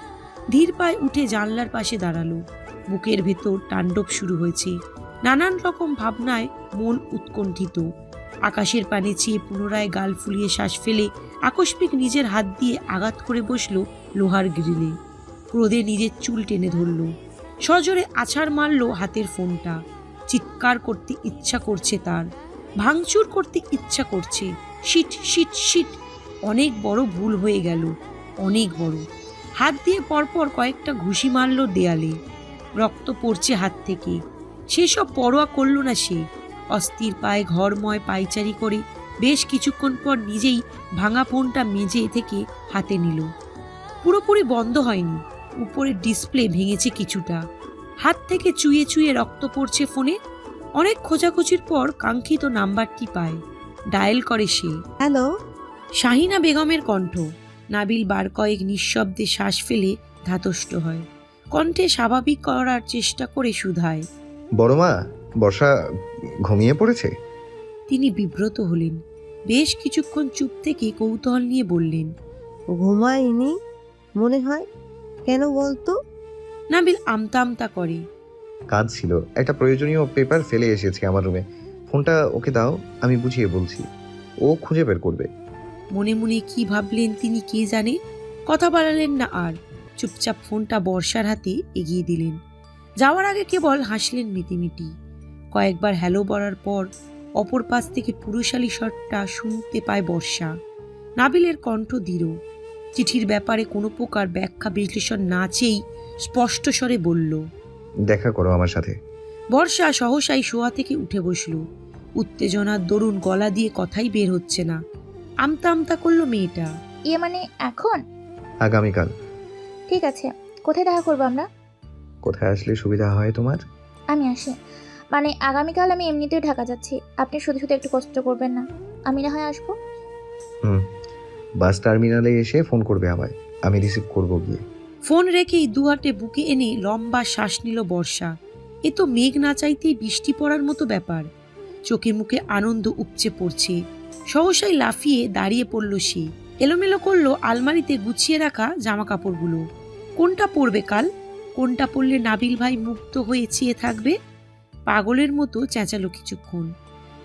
ধীর পায়ে উঠে জানলার পাশে দাঁড়ালো। বুকের ভেতর তাণ্ডব শুরু হয়েছে। নানান রকম ভাবনায় মন উৎকণ্ঠিত। আকাশের পানে চেয়ে পুনরায় গাল ফুলিয়ে শ্বাস ফেলে আকস্মিক নিজের হাত দিয়ে আঘাত করে বসলো লোহার গ্রিলে। ক্রোধে নিজের চুল টেনে ধরল। সজোরে আছাড় মারল হাতের ফোনটা। চিৎকার করতে ইচ্ছা করছে তার, ভাঙচুর করতে ইচ্ছা করছে। শিট শিট শিট, অনেক বড় ভুল হয়ে গেল, অনেক বড়। হাত দিয়ে পরপর কয়েকটা ঘুষি মারল দেয়ালে। রক্ত পড়ছে হাত থেকে। সেসব পরোয়া করল না সে। অস্থির পায়ে ঘরময় পায়চারি করে বেশ কিছুক্ষণ পর নিজেই ভাঙা ফোনটা মেঝে থেকে হাতে নিল। পুরোপুরি বন্ধ হয়নি, উপরের ডিসপ্লে ভেঙেছে কিছুটা। হাত থেকে চুইয়ে চুইয়ে রক্ত পড়ছে ফোনে। অনেক খোঁজাখুঁজির পর কাঙ্ক্ষিত নাম্বারটি পায়। ডায়াল করে সে। হ্যালো। শাহিনা বেগমের কণ্ঠ। নাবিল বার কয়েক নিঃশব্দে শ্বাস ফেলে ধাতস্থ হয়। কণ্ঠে স্বাভাবিক করার চেষ্টা করে শুধায়, বড়মা, বর্ষা ঘুমিয়ে পড়েছে? তিনি বিব্রত হলেন। বেশ কিছুক্ষণ চুপ থেকে কৌতূহল নিয়ে বললেন, ঘুমায়নি মনে হয়, কেন বলতো? নাবিল আমতা আমতা করে। কাজ ছিল, একটা প্রয়োজনীয় পেপার ফেলে এসেছি আমার রুমে। ফোনটা ওকে দাও, আমি বুঝিয়ে বলছি, ও খুঁজে বের করবে। মনে মনে কি ভাবলেন তিনি কে জানে। কথা বাড়ালেন না আর। চুপচাপ ফোনটা বর্ষার হাতে এগিয়ে দিলেন। যাওয়ার আগে কেবল হাসলেন মিটিমিটি। কয়েকবার হ্যালো বলার পর অপর পাশ থেকে পুরুষালী স্বরটা শুনতে পায় বর্ষা। নাবিলের কণ্ঠ দৃঢ়। চিঠির ব্যাপারে কোনো প্রকার ব্যাখ্যা বিশ্লেষণ না চেয়েই স্পষ্ট স্বরে বলল, দেখা করো আমার সাথে। বর্ষা সহসাই শোয়া থেকে উঠে বসল। উত্তেজনার দরুন গলা দিয়ে কথাই বের হচ্ছে না। আমতা আমতা করলো মেয়েটা। ইয়ে মানে এখন? আগামীকাল। ঠিক আছে, কোথায় দেখা করবো আমরা? কোথায় আসলে সুবিধা হয় তোমার? আমি আসি, মানে আগামীকাল আমি এমনিতেই ঢাকা যাচ্ছি। আপনি শুধু শুধু একটু কষ্ট করবেন না, আমি না হয় আসবো। বাস টার্মিনালে এসে ফোন করবে আমায়, আমি রিসিভ করবো গিয়ে। ফোন রেখেই দুহাতে বুকে এনে লম্বা শ্বাস নিল বর্ষা। এ তো মেঘ না চাইতেই বৃষ্টি পড়ার মতো ব্যাপার। চোখে মুখে আনন্দ উপচে পড়ছে। সহসাই লাফিয়ে দাঁড়িয়ে পড়ল সে। এলোমেলো করলো আলমারিতে গুছিয়ে রাখা জামা কাপড়গুলো। কোনটা পরবে কাল, কোনটা পরলে নাবিল ভাই মুক্ত হয়ে চেয়ে থাকবে? পাগলের মতো চেঁচালো কিছুক্ষণ।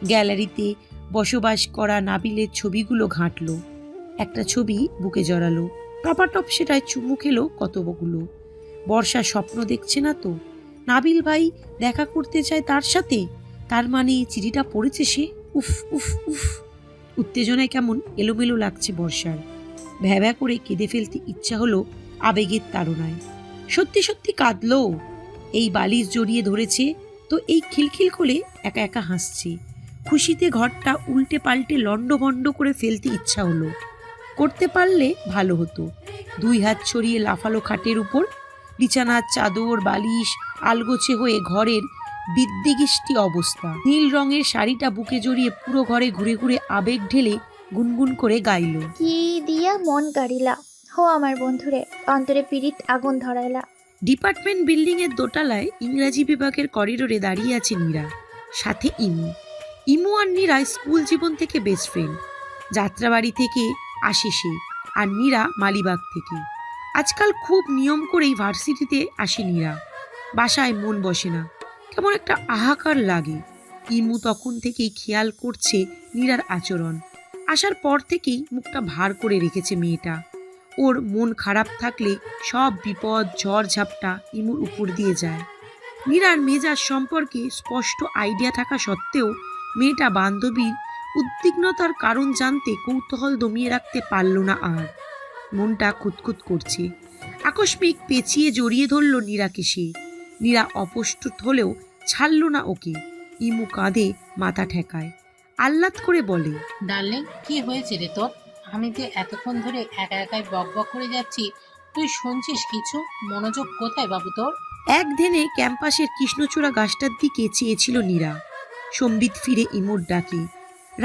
গ্যালারিতে বসবাস করা নাবিলের ছবিগুলো ঘাঁটলো। একটা ছবি বুকে জড়ালো। টপাটপ সেটায় চুমু খেলো কতগুলো। বর্ষা স্বপ্ন দেখছে না তো? নাবিল ভাই দেখা করতে চায় তার সাথে, তার মানে চিঠিটা পড়েছে সে। উফ উফ উফ, উত্তেজনায় কেমন এলোমেলো লাগছে বর্ষার। ভ্যাভ্যা করে কেঁদে ফেলতে ইচ্ছা হলো আবেগের তাড়নায়। সত্যি সত্যি কাঁদলো। এই বালিশ জড়িয়ে ধরেছে তো এই খিলখিল করে একা একা হাসছে। খুশিতে ঘরটা উল্টে পাল্টে লন্ডভন্ড করে ফেলতে ইচ্ছা হলো। করতে পারলে ভালো হতো। 2 হাত ছড়িয়ে লাফালো খাটের উপর। বিছানার চাদর বালিশ আলগোছে হয়ে ঘরের বিদ্যিগিষ্টি অবস্থা। নীল রঙের শাড়িটা বুকে জড়িয়ে পুরো ঘরে ঘুরে ঘুরে আবেগ ঢেলে গুনগুন করে গাইল। কি দিয়া মন কাড়িলা, হো আমার বন্ধুরে, অন্তরে পীড়িত আগুন ধরাইলা। ডিপার্টমেন্ট বিল্ডিং এর দোতলায় ইংরাজি বিভাগের করিডোরে দাঁড়িয়ে আছে নীরা, সাথে ইমু। ইমু আর নীরা স্কুল জীবন থেকে বেস্ট ফ্রেন্ড। যাত্রাবাড়ি থেকে আসে সে, আর নীরা মালিবাগ থেকে। আজকাল খুব নিয়ম করেই ভার্সিটিতে আসে নীরা। বাসায় মন বসে না, কেমন একটা আহাকার লাগে। ইমু তখন থেকেই খেয়াল করছে নীরার আচরণ। আসার পর থেকেই মুখটা ভার করে রেখেছে মেয়েটা। ওর মন খারাপ থাকলে সব বিপদ ঝড় ঝাপটা ইমুর উপর দিয়ে যায়। নীরার মেজাজ সম্পর্কে স্পষ্ট আইডিয়া থাকা সত্ত্বেও মেয়েটা বান্ধবীর উদ্বিগ্নতার কারণ জানতে কৌতূহল দমিয়ে রাখতে পারল না আর। মনটা খুঁতখুত করছে। আকস্মিক পেঁচিয়ে জড়িয়ে ধরল নীরাকে সে। নীরা অপ্রস্তুত হলেও ছাড়ল না ওকে। ইমু কাঁধে মাথা ঠেকায়, আহ্লাদ করে বলে, ডার্লিং, কি হয়েছে রে তোর? আমি যে এতক্ষণ ধরে একা একাই বক বক করে যাচ্ছি, তুই শুনছিস কিছু? মনোযোগ কোথায় বাবু তোর? এক ধ্যানে ক্যাম্পাসের কৃষ্ণচূড়া গাছটার দিকে চেয়েছিল নীরা। সম্বিত ফিরে ইমুর ডাকে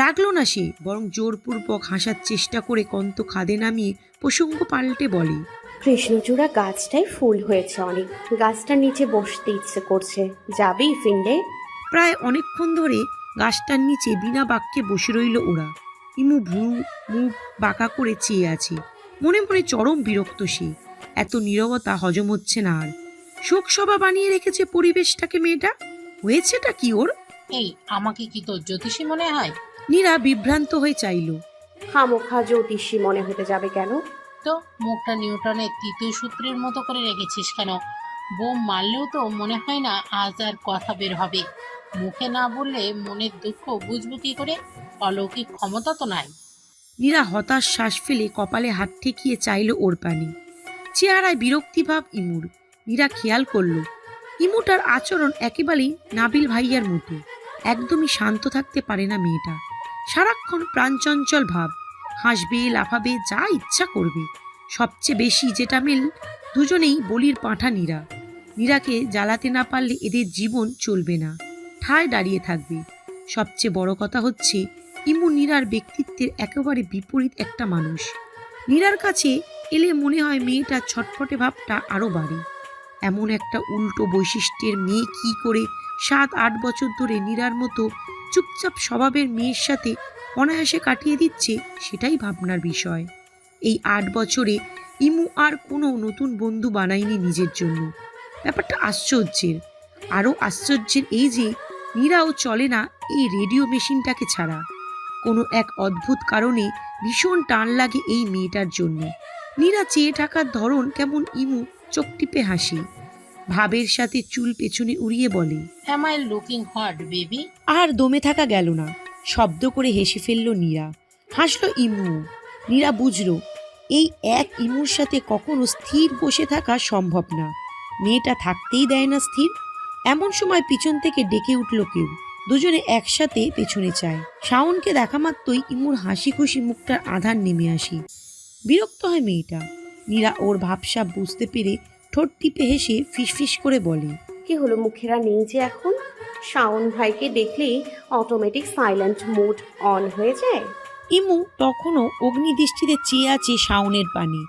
রাগল না সে, বরং জোরপূর্বক হাসার চেষ্টা করে কন্ত খাদে নামিয়ে প্রসঙ্গ পাল্টে বলে, কৃষ্ণচূড়া গাছটায় ফুল হয়েছে অনেক, গাছটার নিচে বসতে ইচ্ছে করছে, যাবি ফিন্ডে? প্রায় অনেকক্ষণ ধরে গাছটার নিচে বিনা বাক্যে বসে রইল ওরা। ইমু ভ্রু মুখ বাঁকা করে চেয়ে আছে। মনে মনে চরম বিরক্ত সে। এত নীরবতা হজম হচ্ছে না আর। শোকসভা বানিয়ে রেখেছে পরিবেশটাকে মেয়েটা। হয়েছেটা কি ওর? এই, আমাকে কি তোর জ্যোতিষী মনে হয়? নীরা বিভ্রান্ত হয়ে চাইল। খামোখা জ্যোতিষী মনে হতে যাবে কেন? তো মুখটা নিউটনের তৃতীয় সূত্রের মতো করে রেখেছিস কেন? বোম মারলেও তো মনে হয় না আজ আর কথা বের হবে। মুখে না বললে মনের দুঃখ বুঝবো কি করে? অলৌকিক ক্ষমতা তো নাই। নীরা হতাশ শ্বাস ফেলে কপালে হাত ঠেকিয়ে চাইল ওর পানি। চেহারায় বিরক্তিভাব ইমুর। নীরা খেয়াল করল ইমুটার আচরণ একেবারেই নাবিল ভাইয়ার মতো। একদমই শান্ত থাকতে পারে না মেয়েটা। সারাক্ষণ প্রাণচঞ্চল ভাব। হাসবে লাফাবে যা ইচ্ছা করবে। সবচেয়ে বেশি যেটা মিল, দুজনেই বলির পাঁঠা নীরা। নীরাকে জ্বালাতে না পারলে এদের জীবন চলবে না, ঠায় দাঁড়িয়ে থাকবে। সবচেয়ে বড় কথা হচ্ছে ইমু নীরার ব্যক্তিত্বের একেবারে বিপরীত একটা মানুষ। নীরার কাছে এলে মনে হয় মেয়েটার ছটফটে ভাবটা আরো বাড়ে। এমন একটা উল্টো বৈশিষ্ট্যের মেয়ে কি করে 7-8 বছর ধরে নীরার মতো চুপচাপ স্বভাবের মেয়ের সাথে অনায়াসে কাটিয়ে দিচ্ছে, সেটাই ভাবনার বিষয়। এই 8 বছরে ইমু আর কোনো নতুন বন্ধু বানায়নি নিজের জন্য। ব্যাপারটা আশ্চর্যের। আরও আশ্চর্যের এই যে নীরাও চলে না এই রেডিও মেশিনটাকে ছাড়া। কোনো এক অদ্ভুত কারণে ভীষণ টান লাগে এই মেয়েটার জন্য। নীরা চেয়ে থাকার ধরন কেমন ইমু চোখ টিপে হাসে। ভাবের সাথে চুল পেছনে উড়িয়ে বলে, Am I looking hot, baby? আর দমে থাকা গেল না। শব্দ করে হেসে ফেলল নীরা। হাসলো ইমু। নীরা বুঝল এই এক ইমুর সাথে কখনো স্থির বসে থাকা সম্ভব না। মেয়েটা থাকতেই দেয় না স্থির। এমন সময় পিছন থেকে ডেকে উঠল কেউ। দুজনে একসাথে পেছনে চায়। শাওনকে দেখা মাত্রই ইমুর হাসি খুশি মুখটার আধার নেমে আসে। বিরক্ত হয় মেয়েটা। নীরা ওর ভাবসাব বুঝতে পেরে ঠোঁট টিপে হেসে ফিসফিস করে বলে, কি হলো, মুখেরা নেই যে এখন? শাওন ভাইকে দেখলেই অটোমেটিক সাইলেন্ট মোড অন হয়ে যায়। ইমু তখনও অগ্নিদৃষ্টিতে চেয়ে আছে শাওনের পানে।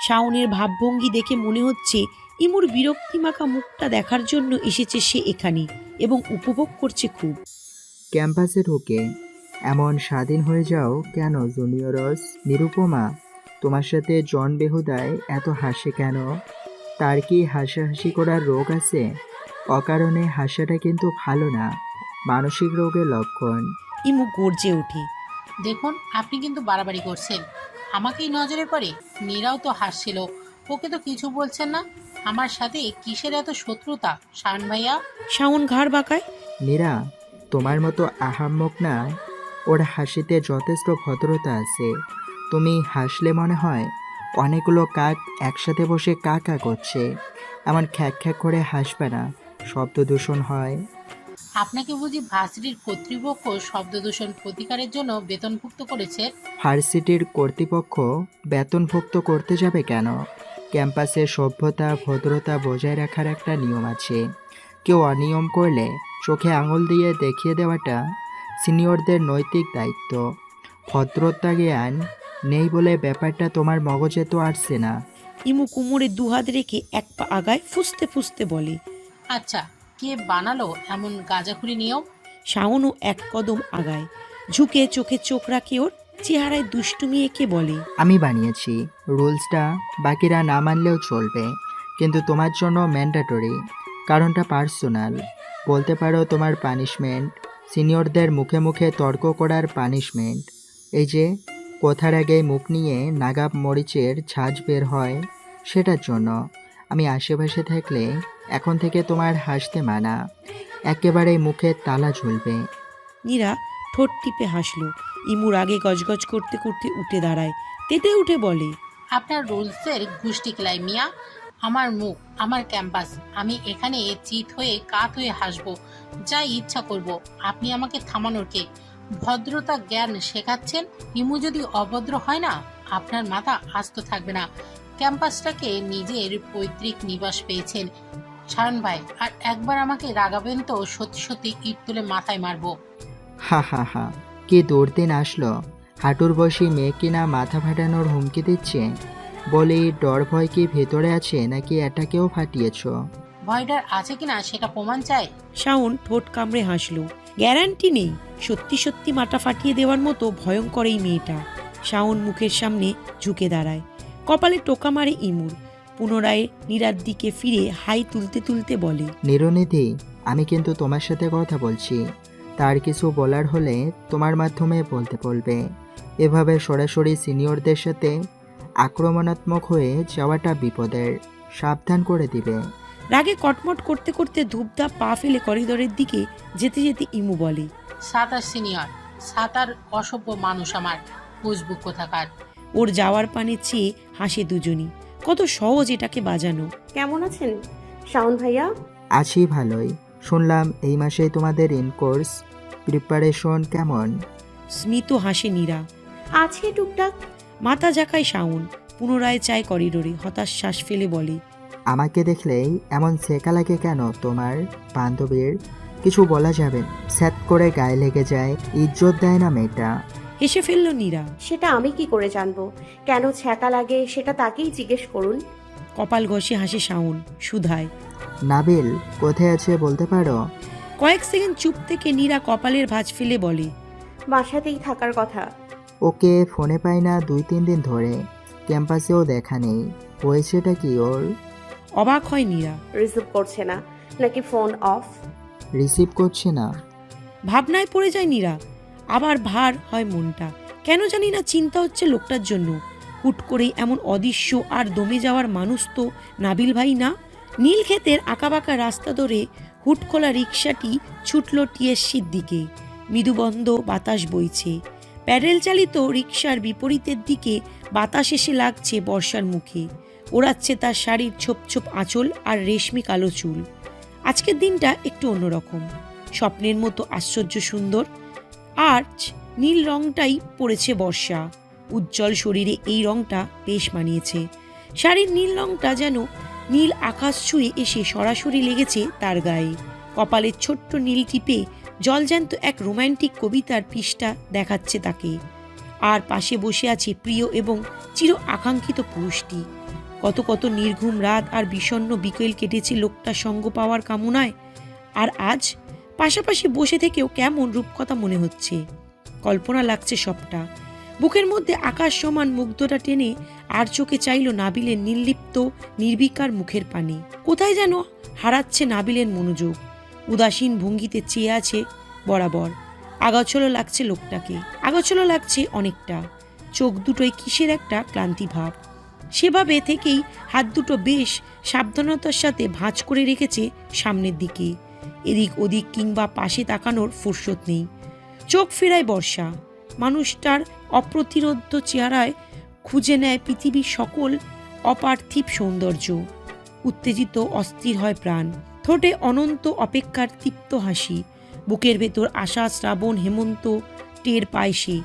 শাওনের ভাবভঙ্গি দেখে মনে হচ্ছে ইমুর বিরক্তিমাখা মুখটা দেখার জন্য এসেছে সে এখানে এবং উপভোগ করছে খুব। ক্যাম্পাসে ঢোকে এমন স্বাধীন হয়ে যাও কেন জুনিয়রস? নিরুপমা, তোমার সাথে জন বেহুদায় এত হাসে কেন? তার কি হাসাহাসি করার রোগ আছে? অকারণে হাসাটা কিন্তু ভালো না, মানসিক রোগের লক্ষণ। ইমু গর্জে ওঠে। দেখুন, আপনি কিন্তু বাড়াবাড়ি করছেন। আমাকেই নজরে পড়ে। নীরাও তো হাসছিল, ওকে তো কিছু বলছেন না। আমার সাথে কিসের এত শত্রুতা শাওন ভাইয়া? শাওন ঘাড় বাঁকায়। নীরা, তোমার মতো আহাম্মক না, ওর হাসিতে যথেষ্ট ভদ্রতা আছে। তুমি হাসলে মনে হয় অনেকগুলো কাক একসাথে বসে কা কা করছে। এমন খ্যাক খ্যাক করে হাসবে না, শব্দ দূষণ হয়। আপনাকে বুঝি ভার্সিটির কর্তৃপক্ষ শব্দ দূষণ প্রতিকারের জন্য বেতনভুক্ত করেছে? ভার্সিটির কর্তৃপক্ষ বেতনভুক্ত করতে যাবে কেন? ক্যাম্পাসে সভ্যতা ভদ্রতা বজায় রাখার একটা নিয়ম আছে। কেউ অনিয়ম করলে চোখে আঙুল দিয়ে দেখিয়ে দেওয়াটা সিনিয়রদের নৈতিক দায়িত্ব। ভদ্রতা জ্ঞান নেই বলে ব্যাপারটা তোমার মগজে তো আসছে না। ইমু কোমরে দুহাত রেখে এক পা আগায় ফুসতে ফুসতে বলে। আচ্ছা, কে বানালো এমন গাঁজাখুরি নিয়ম? শাওনও এক কদম আগায়, ঝুঁকে চোখে চোখ রাখে, ওর চেহারায় দুষ্টুমি এঁকে বলে, আমি বানিয়েছি রুলসটা, বাকিরা না মানলেও চলবে, কিন্তু তোমার জন্য ম্যান্ডেটরি। কারণটা পার্সোনাল, বলতে পারো তোমার পানিশমেন্ট, সিনিয়রদের মুখে মুখে তর্ক করার পানিশমেন্ট। এই যে কথার আগে মুখ নিয়ে নাগাব মরিচের ঝাঁজ বের হয়, সেটার জন্য। আমি আশেপাশে থাকলে এখন থেকে তোমার হাসতে মানা, একেবারে মুখে তালা ঝুলবে। নীরা ঠোঁট টিপে হাসলো। ইমুর আগে গজগজ করতে করতে উঠে দাঁড়ায়, তেতে উঠে বলে, আপনার রুলসের গুষ্টি কিলাই মিয়া। আমার মুখ, আমার ক্যাম্পাস, আমি এখানে চিত হয়ে কাত হয়ে হাসবো, যা ইচ্ছা করব। আপনি আমাকে থামানোর কে? ভদ্রতা জ্ঞান শেখাচ্ছেন? ইমু যদি অভদ্র হয় না, আপনার মাথা আস্ত থাকবে না। ক্যাম্পাসটাকে নিজের পৈতৃক নিবাস পেয়েছেন শাওন ভাই, আর একবার আমাকে রাগাবেন তো সত্যি সত্যি ইট তুলে মাথায় মারবো। হা হা হা, কি দুর্দিন আসলো! হাঁটুর বসে মেয়ে কিনা মাথা ফাটানোর হুমকি দিচ্ছে। বলি, ডর ভয় কি ভেতরে আছে নাকি এটাকেও ফাটিয়েছ? ভয়ডার আছে কিনা সেটা প্রমাণ চাই। শাওন ঠোঁট কামড়ে হাসলো। গ্যারান্টি নেই, সত্যি সত্যি মাথা ফাটিয়ে দেওয়ার মতো ভয়ঙ্কর এই মেয়েটা। শাওন মুখের সামনে ঝুঁকে দাঁড়ায়, কপালে টোকা মারে ইমুর। পুনরায় নীরার দিকে ফিরে হাই তুলতে তুলতে বলে, নিরনিধি, আমি কিন্তু তোমার সাথে কথা বলছি। তার কিছু বলার হলে তোমার মাধ্যমে বলবে। এভাবে সরাসরি সিনিয়রদের সাথে আক্রমণাত্মক হয়ে যাওয়াটা বিপদের, সাবধান করে দিবে। রাগে কটমট করতে করতে ধূপধাপ পা ফেলে করিডোরের দিকে যেতে যেতে ইমু বলে, সাতার সিনিয়র, সাতার অসভ্য মানুষ আমার বুঝবুক কোথাকার। ওর যাওয়ার পানে চেয়ে হাসে দুজনই। কত সহজ এটাকে বাজানো। কেমন আছেন শাওন ভাইয়া? আছি ভালোই। শুনলাম এই মাসে তোমাদের ইনকোর্স প্রিপারেশন কেমন? স্মিত হাসে নীরা। আছে টুকটাক। মাথা জাকায় শাওন, পুনরায় চায় করিডোরে, হতাশ শ্বাস ফেলে বলে, আমাকে দেখলেই এমন সেকা লাগে কেন তোমার বান্ধবীর? কিছু বলা যাবে, স্যাত করে গায়ে লেগে যায়, ইজ্জত দেয় না মেয়েটা। হেসে ফেলল নীরা। সেটা আমি কি করে জানবো কেন ছ্যাঁকা লাগে? সেটা তাকেই জিজ্ঞেস করুন। কপাল ঘষে হাসে শাওন, সুধায়, নাবিল কোথায় আছে বলতে পারো? কয়েক সেকেন্ড চুপ থেকে নীরা কপালের ভাঁজ ফেলে বলে, বাসাতেই থাকার কথা। ওকে ফোনে পাই না 2-3 দিন ধরে, ক্যাম্পাসেও দেখা নেই। হয়েছেটা কি ওর? অবাক হয় নীরা। রিসিভ করছে না নাকি ফোন অফ? রিসিভ করছে না। ভাবনায় পড়ে যায় নীরা। আবার ভার হয় মনটা। কেন জানি না চিন্তা হচ্ছে লোকটার জন্য। হুট করেই এমন অদৃশ্য আর দমে যাওয়ার মানুষ তো নাবিল ভাই না। নীল ক্ষেতের আঁকাবাঁকা রাস্তা ধরে হুট খোলা রিকশাটি ছুটল টিএসসির দিকে। মৃদুবন্ধ বাতাস বইছে। প্যাডেল চালিত রিকশার বিপরীতের দিকে বাতাস এসে লাগছে বর্ষার মুখে, ওড়াচ্ছে তার শাড়ির ছোপ ছোপ আঁচল আর রেশমি কালো চুল। আজকের দিনটা একটু অন্যরকম, স্বপ্নের মতো আশ্চর্য সুন্দর। আজ নীল রংটাই পড়েছে বর্ষা। উজ্জ্বল শরীরে এই রংটা বেশ মানিয়েছে। শাড়ির নীল রংটা যেন নীল আকাশ ছুঁয়ে এসে সরাসরি লেগেছে তার গায়ে। কপালের ছোট্ট নীল টিপে জলজ্যান্ত এক রোম্যান্টিক কবিতার পৃষ্ঠা দেখাচ্ছে তাকে। আর পাশে বসে আছে প্রিয় এবং চির আকাঙ্ক্ষিত পুরুষটি। কত কত নির্ঘুম রাত আর বিষণ্ণ বিকেল কেটেছে লোকটার সঙ্গ পাওয়ার কামনায়। আর আজ পাশাপাশি বসে থেকেও কেমন রূপকথা মনে হচ্ছে। কল্পনা লাগছে সবটা। বুকের মধ্যে আকাশ সমান মুগ্ধটা টেনে আর চোখে চাইল নাবিলের নির্লিপ্ত নির্বিকার মুখের পানে। কোথায় যেন হারাচ্ছে নাবিলের মনোযোগ। উদাসীন ভঙ্গিতে চেয়ে আছে বরাবর। আগোছালো লাগছে লোকটাকে, আগোছালো লাগছে অনেকটা। চোখ দুটোয় কিসের একটা ক্লান্তি ভাব। সেভাবে থেকেই হাত দুটো বেশ সাবধানতার সাথে ভাঁজ করে রেখেছে সামনের দিকে। এদিক ওদিক কিংবা পাশে তাকানোর ফুরসত নেই। চোখ ফেরায় বর্ষা। মানুষটার অপ্রতিরোধ চেহারায় খুঁজে নেয় পৃথিবীর সকল অপার্থিব সৌন্দর্য। উত্তেজিত অস্থির হয় প্রাণ। ঠোঁটে অনন্ত অপেক্ষার তৃপ্ত হাসি। বুকের ভেতর আশা শ্রাবণ হেমন্ত টের পায় সে।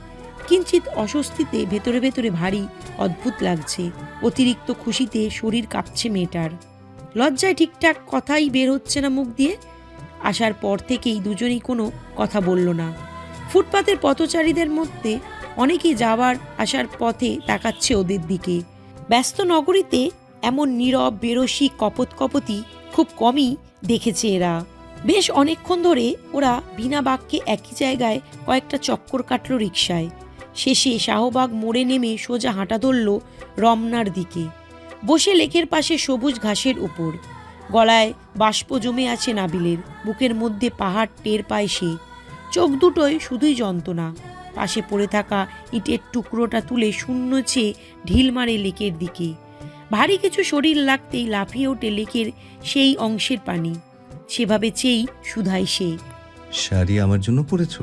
কিঞ্চিত অস্বস্তিতে ভেতরে ভেতরে ভারী অদ্ভুত লাগছে। অতিরিক্ত খুশিতে শরীর কাঁপছে মেয়েটার। লজ্জায় ঠিকঠাক কথাই বের হচ্ছে না মুখ দিয়ে। আসার পর থেকেই দুজনেই কোনো কথা বলল না। ফুটপাতের পথচারীদের মধ্যে অনেকেই যাওয়ার আসার পথে তাকাচ্ছে ওদের দিকে। ব্যস্ত নগরীতে এমন নীরব বেরসি কপতি খুব কমই দেখেছে এরা। বেশ অনেকক্ষণ ধরে ওরা বিনা বাক্যে একই জায়গায় কয়েকটা চক্কর কাটল রিকশায়। শেষে শাহবাগ মোড়ে নেমে সোজা হাঁটা ধরল রমনার দিকে। বসে লেকের পাশে সবুজ ঘাসের উপর। গলায় বাষ্প জমে আছে নাবিলের। বুকের মধ্যে পাহাড় টের পায় সে। চোখ দুটোয় শুধুই যন্ত্রণা। পাশে পড়ে থাকা ইটের টুকরোটা তুলে শূন্য চেয়ে ঢিল মারে লেকের দিকে। ভারী কিছু শরীর লাগতেই লাফিয়ে ওঠে লেকের সেই অংশের পানি। সেভাবে চেয়েই শুধায় সে, শাড়ি আমার জন্য পরেছো?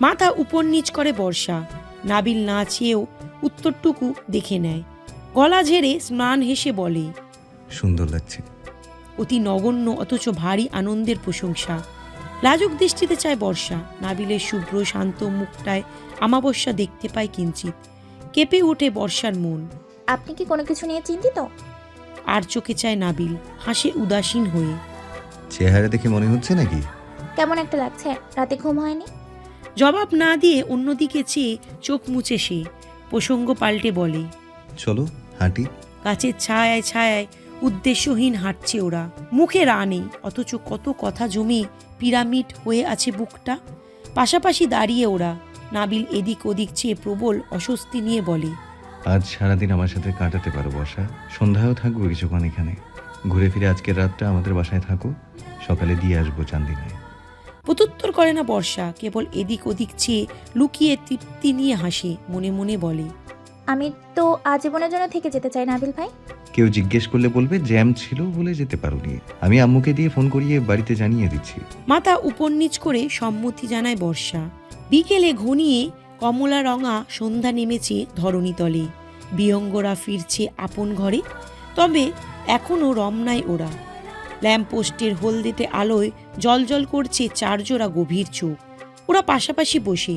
মাথা উপর নিচ করে বর্ষা। নাবিল না চেয়েও উত্তরটুকু দেখে নেয়। গলা ঝেড়ে স্নান হেসে বলে, সুন্দর লাগছে। অতি নগণ্য অথচ ভারী আনন্দের প্রশংসা। লাজুক দৃষ্টিতে চায় বর্ষা। নাবিলের শুভ্র শান্ত মুখটায় আমাবস্যা দেখতে পায় কিঞ্চিত। কেঁপে ওঠে বর্ষার মন। আপনি কি কোনো কিছু নিয়ে চিন্তিত? আর চোখে চায় নাবিল, হাসে উদাসীন হয়ে। চেহারা দেখে মনে হচ্ছে নাকি? কেমন একটা লাগছে? রাতে ঘুম হয়নি? জবাব না দিয়ে অন্যদিকে চেয়ে চোখ মুছে সে। প্রসঙ্গ পাল্টে বলে, চলো হাঁটি। গাছের ছায়ায় ছায়ায় উদ্দেশ্যহীন হাঁটছে ওরা। মুখে রা নেই, অথচ কত কথা জমে পিরামিড হয়ে আছে বুকটা। পাশাপাশি দাঁড়িয়ে ওরা। নাবিল এদিক ওদিক চেয়ে প্রবল অস্বস্তি নিয়ে বলে, আজ সারাদিন আমার সাথে কাটাতে পারো বর্ষা। সন্ধ্যায়ও থাকবো কিছুক্ষণ এখানে। ঘুরে ফিরে আজকের রাতটা আমাদের বাসায় থাকো, সকালে দিয়ে আসবো চান্দিনায়। প্রত্যুত্তর করে না বর্ষা। কেবল এদিক ওদিক চেয়ে লুকিয়ে তৃপ্তি নিয়ে হাসে। মনে মনে বলে, আমি তো আজীবনের জন্য থেকে যেতে চাই নাবিল ভাই। কেউ জিজ্ঞেস করলে বলবে জ্যাম ছিল বলে যেতে পারোনি। আমি আম্মুকে দিয়ে ফোন করিয়ে বাড়িতে জানিয়ে দিচ্ছি। মাথা উপর নিচ করে সম্মতি জানায় বর্ষা। বিকেলে ঘনিয়ে কমলা রঙা সন্ধ্যা নেমেছে ধরণীতলে। বিহঙ্গরা ফিরছে আপন ঘরে। তবে এখনো রমনায় ওরা। ল্যাম্পপোস্টের হলদেটে আলোয় জলজল করছে চারজোড়া গভীর চোখ। ওরা পাশাপাশি বসে।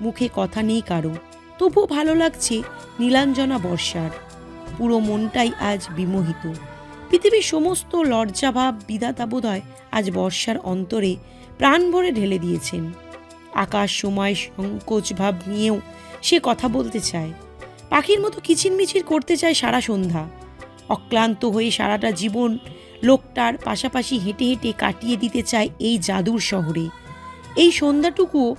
মুখে কথা নেই কারো। তবুও ভালো লাগছে নীলাঞ্জনা বর্ষার। পুরো মনটাই আজ বিমোহিত। পৃথিবীর সমস্ত লজ্জাভাব বিধাতা বোধহয় আজ বর্ষার অন্তরে প্রাণ ভরে ঢেলে দিয়েছেন। আকাশ সময় সংকোচ ভাব নিয়েও সে কথা বলতে চায়। পাখির মতো কিচিরমিচির করতে চায় সারা সন্ধ্যা। অক্লান্ত হয়ে সারাটা জীবন লোকটার পাশাপাশি হেঁটে হেঁটে কাটিয়ে দিতে চায় এই জাদুর শহরে। এই সন্ধ্যাটুকুও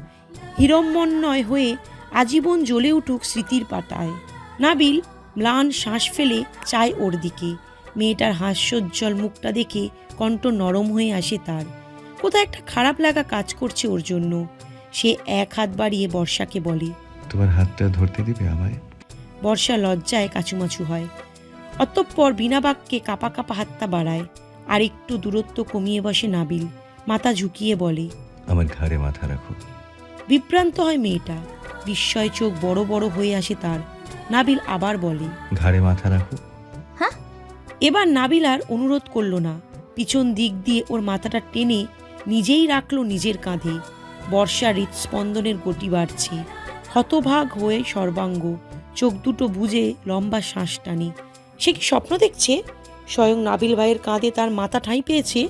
হিরম্মন্বয় হয়ে আজীবন জ্বলে উঠুক স্মৃতির পাতায়। নাবিল ম্লান শ্বাস ফেলে চায় ওর দিকে। মেয়েটার হাস্যোজ্জ্বল মুখটা দেখে কণ্ঠ নরম হয়ে আসে তার। কোথায় একটা খারাপ লাগা কাজ করছে ওর জন্য। সে এক হাত বাড়িয়ে বর্ষাকে বলে, তোমার হাতটা ধরতে দিবে আমায়? বর্ষা লজ্জায় কাচুমাচু হয়। অতঃপর বিনা বাক্যে কাঁপা কাঁপা হাতটা বাড়ায়। আর একটু দূরত্ব কমিয়ে বসে নাবিল। মাথা ঝুঁকিয়ে বলে, আমার ঘাড়ে মাথা রাখো। বিভ্রান্ত হয় মেয়েটা। বিস্ময় চোখ বড় বড় হয়ে আসে তার। নাবিল আবার বলে, ঘাড়ে মাথা রাখো। হ্যাঁ? এবার নাবিল আর অনুরোধ করল না। পিছন দিক দিয়ে ওর মাথাটা টেনে নিজেই রাখলো নিজের কাঁধে। বর্ষার হৃৎস্পন্দনের গতি বাড়ছে। হতভাগ হয়ে সর্বাঙ্গ। চোখ দুটো বুজে লম্বা শ্বাস টানে। সে কি স্বপ্ন দেখছে? স্বয়ং নাবিল ভাইয়ের কাঁধে তার মাথা ঠাঁই পেয়েছে।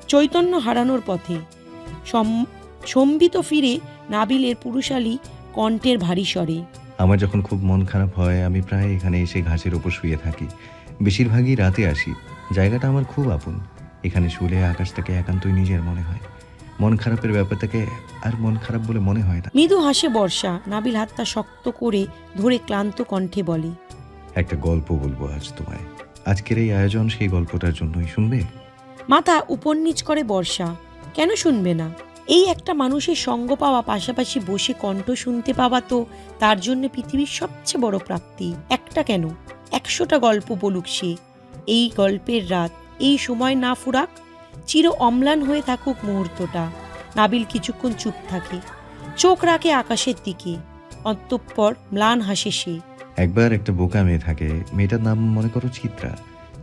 চৈতন্য হারানোর পথে। সম্বিত ফিরে নাবিলের পুরুষালী কণ্ঠের ভারী স্বরে, আমার যখন খুব মন খারাপ হয় আমি প্রায় এখানে এসে ঘাসের ওপর শুয়ে থাকি। বেশিরভাগই রাতে আসি। জায়গাটা আমার খুব আপন। এখানে শুলে আকাশটাকে একান্তই নিজের মনে হয়। মন খারাপের ব্যাপারটাকে আর মন খারাপ বলে মনে হয় না। মৃদু হাসে বর্ষা। নাবিল হাতটা শক্ত করে ধরে ক্লান্ত কণ্ঠে বলে, একটা গল্প বলবো আজ তোমায়। আজকের এই আয়োজন সেই গল্পটার জন্যই, শুনবে? মাথা উপর নিচ করে বর্ষা। কেন শুনবে না? এই একটা মানুষের সঙ্গ পাওয়া, পাশাপাশি বসে কণ্ঠ শুনতে পাওয়া তো তার জন্য পৃথিবীর সবচেয়ে বড় প্রাপ্তি। একটা কেন, 100টা গল্প বলুক সে। এই গল্পের রাত, এই সময় না ফুরাক, চির অম্লান হয়ে থাকুক মুহূর্তটা। নাবিল কিছুক্ষণ চুপ থাকে, চোখ রাখে আকাশের দিকে। অতঃপর ম্লান হাসে সে। একবার একটা বোকা মেয়ে থাকে, মেয়েটার নাম মনে করো চিত্রা।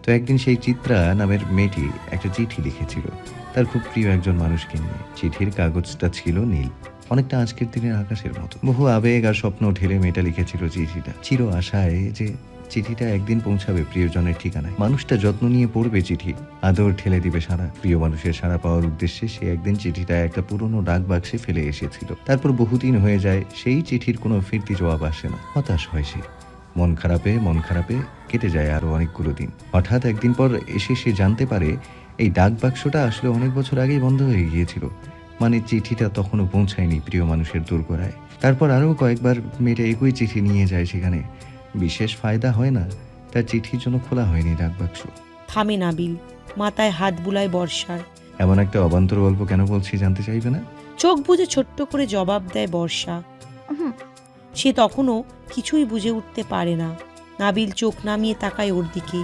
তো একদিন সেই চিত্রা নামের মেয়েটি একটা চিঠি লিখেছিল তার খুব প্রিয় একজন মানুষকে নিয়ে। চিঠির কাগজটা ছিল নীল, অনেকটা আজকের দিনের আকাশের মতো। বহু আবেগ আর স্বপ্ন ঢেলে মেয়েটা লিখেছিল চিঠিটা, চির আশায় যে চিঠিটা একদিন পৌঁছাবে প্রিয়জনের ঠিকানায়। মানুষটা যত্ন নিয়ে পড়বে চিঠি, আদর ঠেলে দিবে সারা। প্রিয় মানুষের সারা পাওয়ার উদ্দেশ্যে সে একদিন চিঠিটা একটা পুরনো ডাক বাক্সে ফেলে এসেছিল। তারপর বহুদিন হয়ে যায়, সেই চিঠির কোনো ফিরতি জবাব আসে না। হতাশ হয় সে, মন খারাপে কেটে যায় আরো অনেকগুলো দিন। হঠাৎ একদিন পর এসে সে জানতে পারে এই ডাক বাক্সটা আসলে অনেক বছর আগেই বন্ধ হয়ে গিয়েছিল। মানে চিঠিটা তখনও পৌঁছায়নি প্রিয় মানুষের দোরগোড়ায়। তারপর আরও কয়েকবার মেয়েটা একই চিঠি নিয়ে যায় সেখানে। বিশেষ ফায়দা হয় না, তার চিঠির জন্য খোলা হয়নি ডাক বাক্স। থামে নাবিল, মাথায় হাত বুলায় বর্ষার। এমন একটা অবান্তর গল্প কেন বলছি জানতে চাইবে না? চোখ বুজে ছোট্ট করে জবাব দেয় বর্ষা। সে তখনও কিছুই বুঝে উঠতে পারে না। নাবিল চোখ নামিয়ে তাকায় ওর দিকে।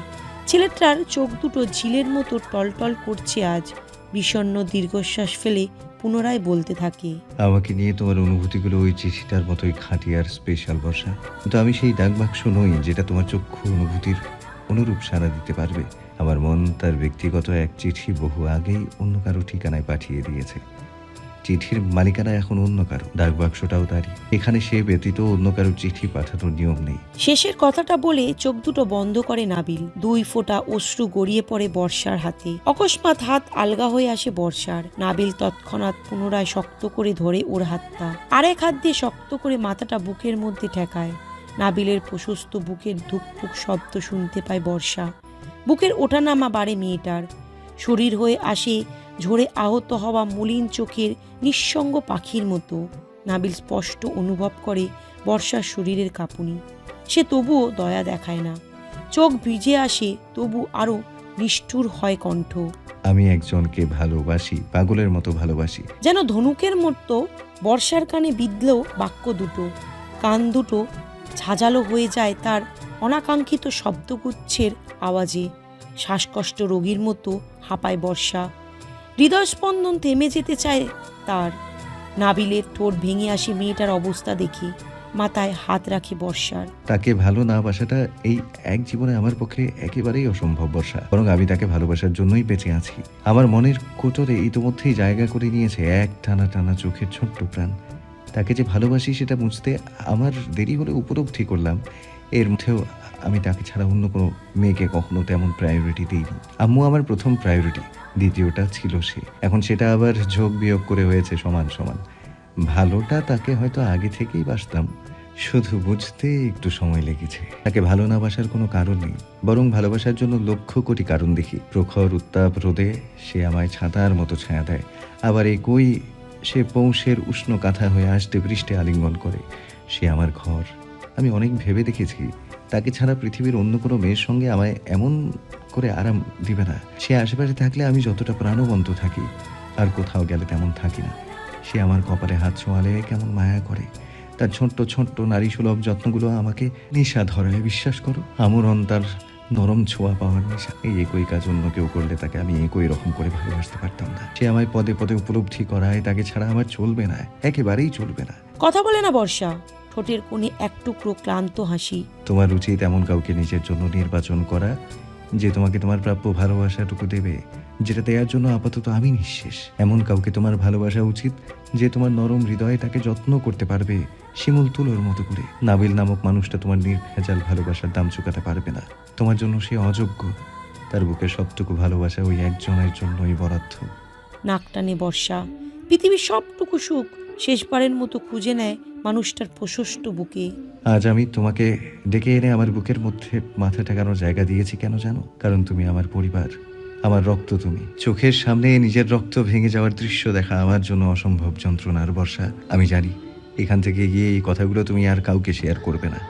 ছেলেটার চোখ দুটো ঝিলের মতো টলটল করছে আজ। বিষণ্ণ দীর্ঘশ্বাস ফেলে পুনরায় বলতে থাকে, আমাকে নিয়ে তোমার অনুভূতিগুলো ওই চিঠিটার মতোই খাঁটি আর স্পেশাল বর্ষা। কিন্তু আমি সেই ডাক বাক্স নই যেটা তোমার চক্ষু অনুভূতির অনুরূপ সাড়া দিতে পারবে। আমার মন তার ব্যক্তিগত এক চিঠি বহু আগেই অন্য কারো ঠিকানায় পাঠিয়ে দিয়েছে। চিঠির মালিকানা এখন অন্য কারো, ডাক বাক্সটাও তারই। এখানে সে ব্যতীত অন্য কারো চিঠি পাঠানোর নিয়ম নেই। শেষের কথাটা বলে চোখ দুটো বন্ধ করে নাবিল। 2 ফোঁটা অশ্রু গড়িয়ে পড়ে বর্ষার হাতে। অকস্মাৎ হাত আলগা হয়ে আসে বর্ষার। নাবিল তৎক্ষণাৎ পুনরায় শক্ত করে ধরে ওর হাতটা, আরেক হাত দিয়ে শক্ত করে মাথাটা বুকের মধ্যে ঠেকায়। নাবিলের প্রশস্ত বুকের ধুকপুক শব্দ শুনতে পায় বর্ষা। বুকের ওঠানামা বাড়ে মেয়েটার। শরীর হয়ে আসে ঝরে আহত হওয়া মলিন চোখের নিঃসঙ্গ পাখির মতো। নাবিল স্পষ্ট অনুভব করে বর্ষার শরীরের কাঁপুনি। সে তবুও দয়া দেখায় না। চোখ ভিজে আসে, তবু আরো নিষ্ঠুর হয় কণ্ঠ। আমি একজনকে ভালোবাসি, পাগলের মতো ভালোবাসি। যেন ধনুকের মতো বর্ষার কানে বিঁধল বাক্য দুটো। কান দুটো ঝাঁঝালো হয়ে যায় তার অনাকাঙ্ক্ষিত শব্দগুচ্ছের আওয়াজে। শ্বাসকষ্ট রোগীর মতো হাঁপায় বর্ষা। হৃদয়স্পন্দন থেমে যেতে চায় তার। নাবিলের ঠোঁট ভেঙে আসে মেয়েটার অবস্থা দেখে। মাথায় হাত রাখে বর্ষার। তাকে ভালো না বাসাটা এই এক জীবনে আমার পক্ষে একেবারেই অসম্ভব বর্ষা। বরং আমি তাকে ভালোবাসার জন্যই বেঁচে আছি। আমার মনের কোটরে ইতোমধ্যেই জায়গা করে নিয়েছে এক টানা টানা চোখের ছোট্ট প্রাণ। তাকে যে ভালোবাসি সেটা বুঝতে আমার দেরি হলে উপলব্ধি করলাম এর মধ্যেও আমি তাকে ছাড়া অন্য কোনো মেয়েকে কখনো তেমন প্রায়োরিটি দিইনি। আম্মু আমার প্রথম প্রায়োরিটি, দ্বিতীয়টা ছিল সে। এখন সেটা আবার যোগ বিয়োগ করে হয়েছে সমান সমান। ভালোটা তাকে হয়তো আগে থেকেই বাসতাম, শুধু বুঝতে একটু সময় লেগেছে। তাকে ভালো না বাসার কোনো কারণ নেই, বরং ভালোবাসার জন্য লক্ষ কোটি কারণ দেখি। প্রখর উত্তাপ রোদে সে আমায় ছাতার মতো ছায়া দেয়, আবার একই সে পৌষের উষ্ণ কাঁথা হয়ে আসতে বৃষ্টি আলিঙ্গন করে। সে আমার ঘর। আমি অনেক ভেবে দেখেছি তাকে ছাড়া পৃথিবীর অন্য কোনো মেয়ের সঙ্গে আমায় এমন করে আরাম দিবে না। সে আশেপাশে থাকলে আমি যতটা প্রাণবন্ত থাকি, আর কোথাও গেলে তেমন থাকি না। সে আমার কপালে হাত ছোঁয়ালে কেমন মায়া করে। তার ছোট্ট ছোট্ট নারী সুলভ যত্নগুলো আমাকে নেশা ধরায়। বিশ্বাস করো, আমরণ তার নরম ছোঁয়া পাওয়ার নেশা। এই একই কাজ অন্য কেউ করলে তাকে আমি একই রকম করে ভালোবাসতে পারতাম না। সে আমায় পদে পদে উপলব্ধি করায় তাকে ছাড়া আমার চলবে না, একেবারেই চলবে না। কথা বলে না বর্ষা, ঠোঁটের কোণে এক টুকরো ক্লান্ত হাসি। তোমার উচিত এমন কাউকে নিজের জন্য নির্বাচন করা যে তোমাকে তোমার প্রাপ্য ভালোবাসাটুকু দেবে, যেটা দেওয়ার জন্য আপাতত আমি নিঃশেষ। এমন কাউকে তোমার ভালোবাসা উচিত যে তোমার নরম হৃদয়ে তাকে যত্ন করতে পারবে শিমুল তুলোর মতো করে। নাবিল নামক মানুষটা তোমার নির্ভেজাল ভালোবাসার দাম চুকাতে পারবে না। তোমার জন্য সে অযোগ্য। তার বুকে সবটুকু ভালোবাসা ওই একজনের জন্যই বরাদ্দ। নাক টানে বর্ষা। পৃথিবীর সবটুকু সুখ শেষবারের মতো খুঁজে নেয় মানুষটার প্রশস্ত বুকে। আজ আমি তোমাকে ডেকে এনে আমার বুকের মধ্যে মাথা ঠেকানোর জায়গা দিয়েছি কেন জানো? কারণ তুমি আমার পরিবার, আমার রক্ত তুমি। চোখের সামনে নিজের রক্ত ভেঙে যাওয়ার দৃশ্য দেখা আমার জন্য অসম্ভব যন্ত্রণার বর্ষা। আমি জানি এখান থেকে গিয়ে এই কথাগুলো তুমি আর কাউকে শেয়ার করবে না,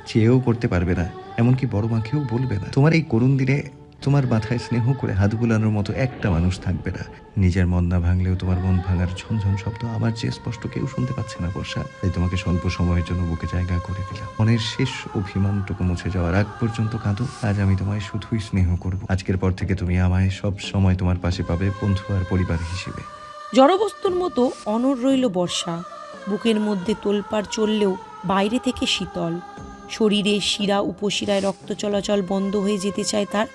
চেয়েও করতে পারবে না, এমনকি বড় মাকেও বলবে না। তোমার এই করুণ দিনে তোমার মাথায় স্নেহ করে হাত বুলানোর মতো একটা মানুষ থাকবে না। নিজের মন না ভাঙলেও তোমার মন ভাঙার ঝনঝন শব্দ আমার চেয়ে স্পষ্ট কেউ শুনতে পাচ্ছে না বর্ষা। তাই তোমাকে স্বল্প সময়ের জন্য বুকে জায়গা করে দিলাম। মনের শেষ অভিমানটুকু মুছে যাওয়ার আগ পর্যন্ত কাঁদো। আজ আমি তোমায় শুধুই স্নেহ করব। আজকের পর থেকে তুমি আমায় সব সময় তোমার পাশে পাবে, বন্ধু আর পরিবার হিসেবে। জড়বস্তুর মতো অনড় রইল বর্ষা। বুকের মধ্যে তোলপাড় চললেও বাইরে থেকে শীতল। শরীরে শিরা উপশিরায় রক্ত চলাচল বন্ধ হয়ে যেতে চায় তার।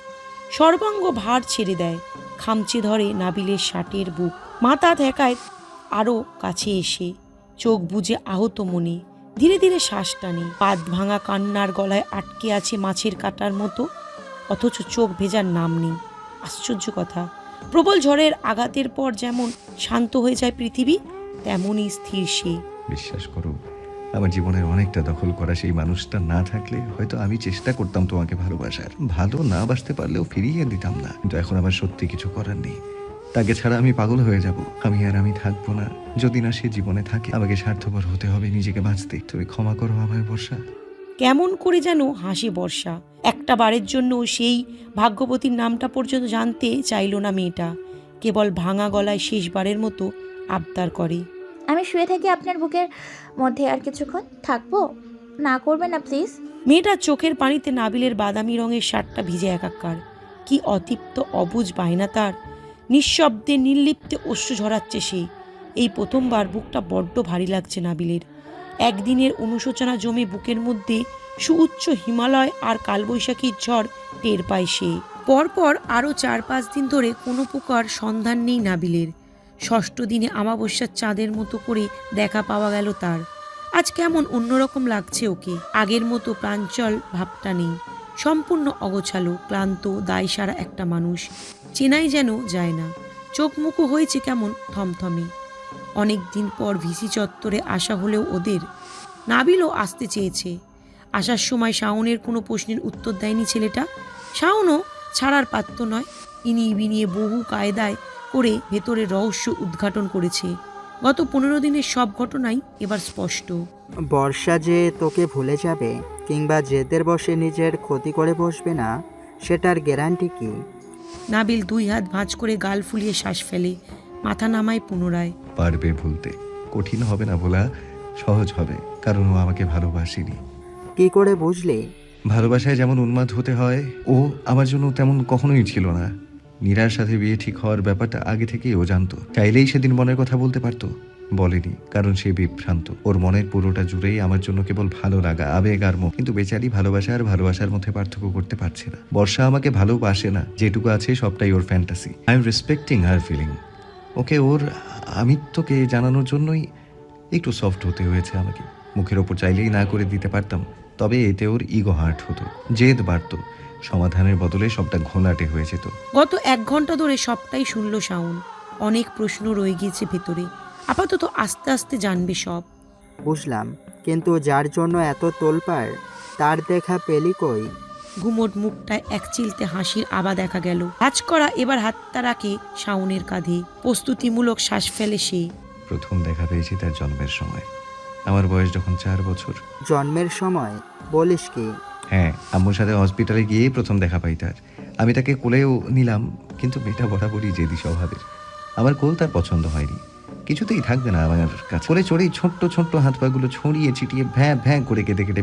সর্বাঙ্গ ভার ছেড়ে দেয়, খামচে ধরে নাবিলের শার্টের বুক। মাথা ঠেকায় আরও কাছে এসে, চোখ বুজে আহত মনে ধীরে ধীরে শ্বাস টানে। পাত ভাঙা কান্নার গলায় আটকে আছে মাছের কাঁটার মতো, অথচ চোখ ভেজার নাম নেই। আশ্চর্য কথা, প্রবল ঝড়ের আঘাতের পর যেমন শান্ত হয়ে যায় পৃথিবী, তেমনই স্থির সে। বিশ্বাস করো, আমার জীবনের অনেকটা দখল করা সেই মানুষটা না থাকলে হয়তো আমি চেষ্টা করতাম তোমাকে ভালোবাসার। ভালো না বাসতে পারলেও ফিরিয়ে দিতাম না, কিন্তু এখন আমার সত্যি কিছু করার নেই। তাকে ছাড়া আমি পাগল হয়ে যাব। আমি থাকবো না যদি না সে জীবনে থাকে। আমাকে স্বার্থপর হতে হবে নিজেকে বাঁচতে। তুমি ক্ষমা করো আমায় বর্ষা। কেমন করে যেন হাসে বর্ষা। একটা বারের জন্য সেই ভাগ্যবতীর নামটা পর্যন্ত জানতে চাইল না মেয়েটা। কেবল ভাঙা গলায় শেষবারের মতো আবদার করে, আমি শুয়ে থাকি আপনার বুকের মধ্যে আর কিছুক্ষণ থাকবো, না করবে না প্লিজ। মেয়েটার চোখের পানিতে নাবিলের বাদামি রঙের শার্টটা ভিজে একাকার। কি অতৃপ্ত অবুঝ বায়না তার। নিঃশব্দে নির্লিপ্তে অশ্রু ঝরাচ্ছে সে। এই প্রথমবার বুকটা বড্ড ভারী লাগছে নাবিলের। একদিনের অনুশোচনা জমে বুকের মধ্যে সুউচ্চ হিমালয় আর কালবৈশাখীর ঝড় টের পায় সে। পরপর আরও 4-5 দিন ধরে কোনো প্রকার সন্ধান নেই নাবিলের। ষষ্ঠ দিনে অমাবস্যার চাঁদের মতো করে দেখা পাওয়া গেল তার। আজ কেমন অন্যরকম লাগছে ওকে। আগের মতো প্রাঞ্চল ভাবটা নেই। সম্পূর্ণ অগোছালো, ক্লান্ত, দায়সারা একটা মানুষ। চেনাই যেন যায় না। চোখ মুখো হয়েছে কেমন থমথমে। অনেক দিন পর ভিসি চত্বরে আসা হলেও ওদের, নাবিলও আসতে চেয়েছে। আসার সময় শাওনের কোনো প্রশ্নের উত্তর দেয়নি ছেলেটা। শাওনও ছাড়ার পাত্র নয়। ইনিয়ে বিনিয়ে বহু কায়দায় করে ভেতরের রহস্য উদ্ঘাটন করেছে। গত 15 দিনের সব ঘটনাই এবার স্পষ্ট। বর্ষা যে তোকে ভুলে যাবে কিংবা জেদের বসে নিজের ক্ষতি করে বসবে না, সেটার গ্যারান্টি কি? নাবিল 2 হাত ভাঁজ করে গাল ফুলিয়ে শ্বাস ফেলে, মাথা নামায় পুনরায়। পারবে ভুলতে। কঠিন হবে না ভোলা, সহজ হবে, কারণ ও আমাকে ভালোবাসেনি। কি করে বুঝলি? ভালোবাসায় যেমন উন্মাদ হতে হয়, ও আমার জন্য তেমন কখনোই ছিল না। নীরার সাথে বিয়ে ঠিক হওয়ার ব্যাপারটা আগে থেকেই ও জানতো। চাইলেই সেদিন মনের কথা বলতে পারতো, বলেনি কারণ সে বিভ্রান্ত। ওর মনের পুরোটা জুড়েই আমার জন্য কেবল ভালো লাগা, আবেগ আর মোহ। কিন্তু বেচারি ভালোবাসা আর ভালোবাসার মধ্যে পার্থক্য করতে পারছে না। বর্ষা আমাকে ভালোবাসে না, যেটুকু আছে সবটাই ওর fantasy. I am respecting her feeling. Okay ওর আমিত্বকে জানানোর জন্যই একটু সফট হতে হয়েছে আমাকে। মুখের ওপর চাইলেই না করে দিতে পারতাম, তবে এতে ওর ইগো হার্ট হতো, জেদ বাড়তো। সমাধানের বদলে সবটা ঘোলাটে হয়ে যেত। গত 1 ঘন্টা ধরে সবটাই শুনল শাওন। অনেক প্রশ্ন রয়ে গিয়েছে ভেতরে। আপাতত আস্তে আস্তে জানবে সব। বুঝলাম, কিন্তু যার জন্য এত তোলপাড়, তার দেখা পেলি কই? ঘুমোট মুখটায় এক চিলতে হাসির আভা দেখা গেল। ভাঁজ করা এবার হাতটা রাখে শাওনের কাঁধে। প্রস্তুতিমূলক শ্বাস ফেলে সে। প্রথম দেখা পেয়েছি তার জন্মের সময়, আমার বয়স যখন 4 বছর। জন্মের সময় বলিস কি? হ্যাঁ, আম্মুর সাথে হসপিটালে গিয়েই প্রথম দেখা পাই তার। আমি তাকে কোলেও নিলাম, কিন্তু মেয়েটা বরাবরই জেদি স্বভাবের। আমার কোল তার পছন্দ হয়নি, কিছুতেই থাকবে না আমার কাছে। কোলে চড়েই ছোট্ট ছোট্ট হাত পাগুলো ছড়িয়ে ছিটিয়ে ভ্যাঁ ভ্যাঁ করে কেটে কেটে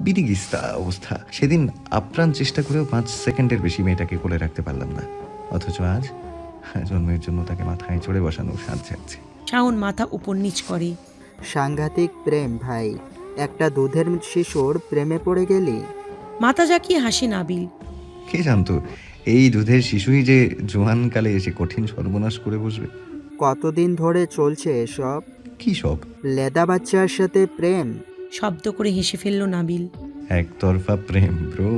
বিদিগিস্তা অবস্থা। সেদিন আপ্রাণ চেষ্টা করেও 5 সেকেন্ডের বেশি মেয়েটাকে কোলে রাখতে পারলাম না। অথচ আজ জন্মের জন্য তাকে মাথায় চড়ে বসানো সাজছে। শাওন মাথা উপর নিচ করে। সাংঘাতিক প্রেম ভাই, একটা দুধের শিশুর প্রেমে পড়ে গেলি। মাথা জাকিয়ে হাসে নাবিল। কে জানতো এই দুধের শিশুই যে জোয়ানকালে এসে কঠিন সর্বনাশ করে বসবে। কতদিন ধরে চলছে এসব? কি সব? লেদা বাচ্চার সাথে প্রেম? শব্দ করে হেসে ফেলল নাবিল। একতরফা প্রেম ব্রো,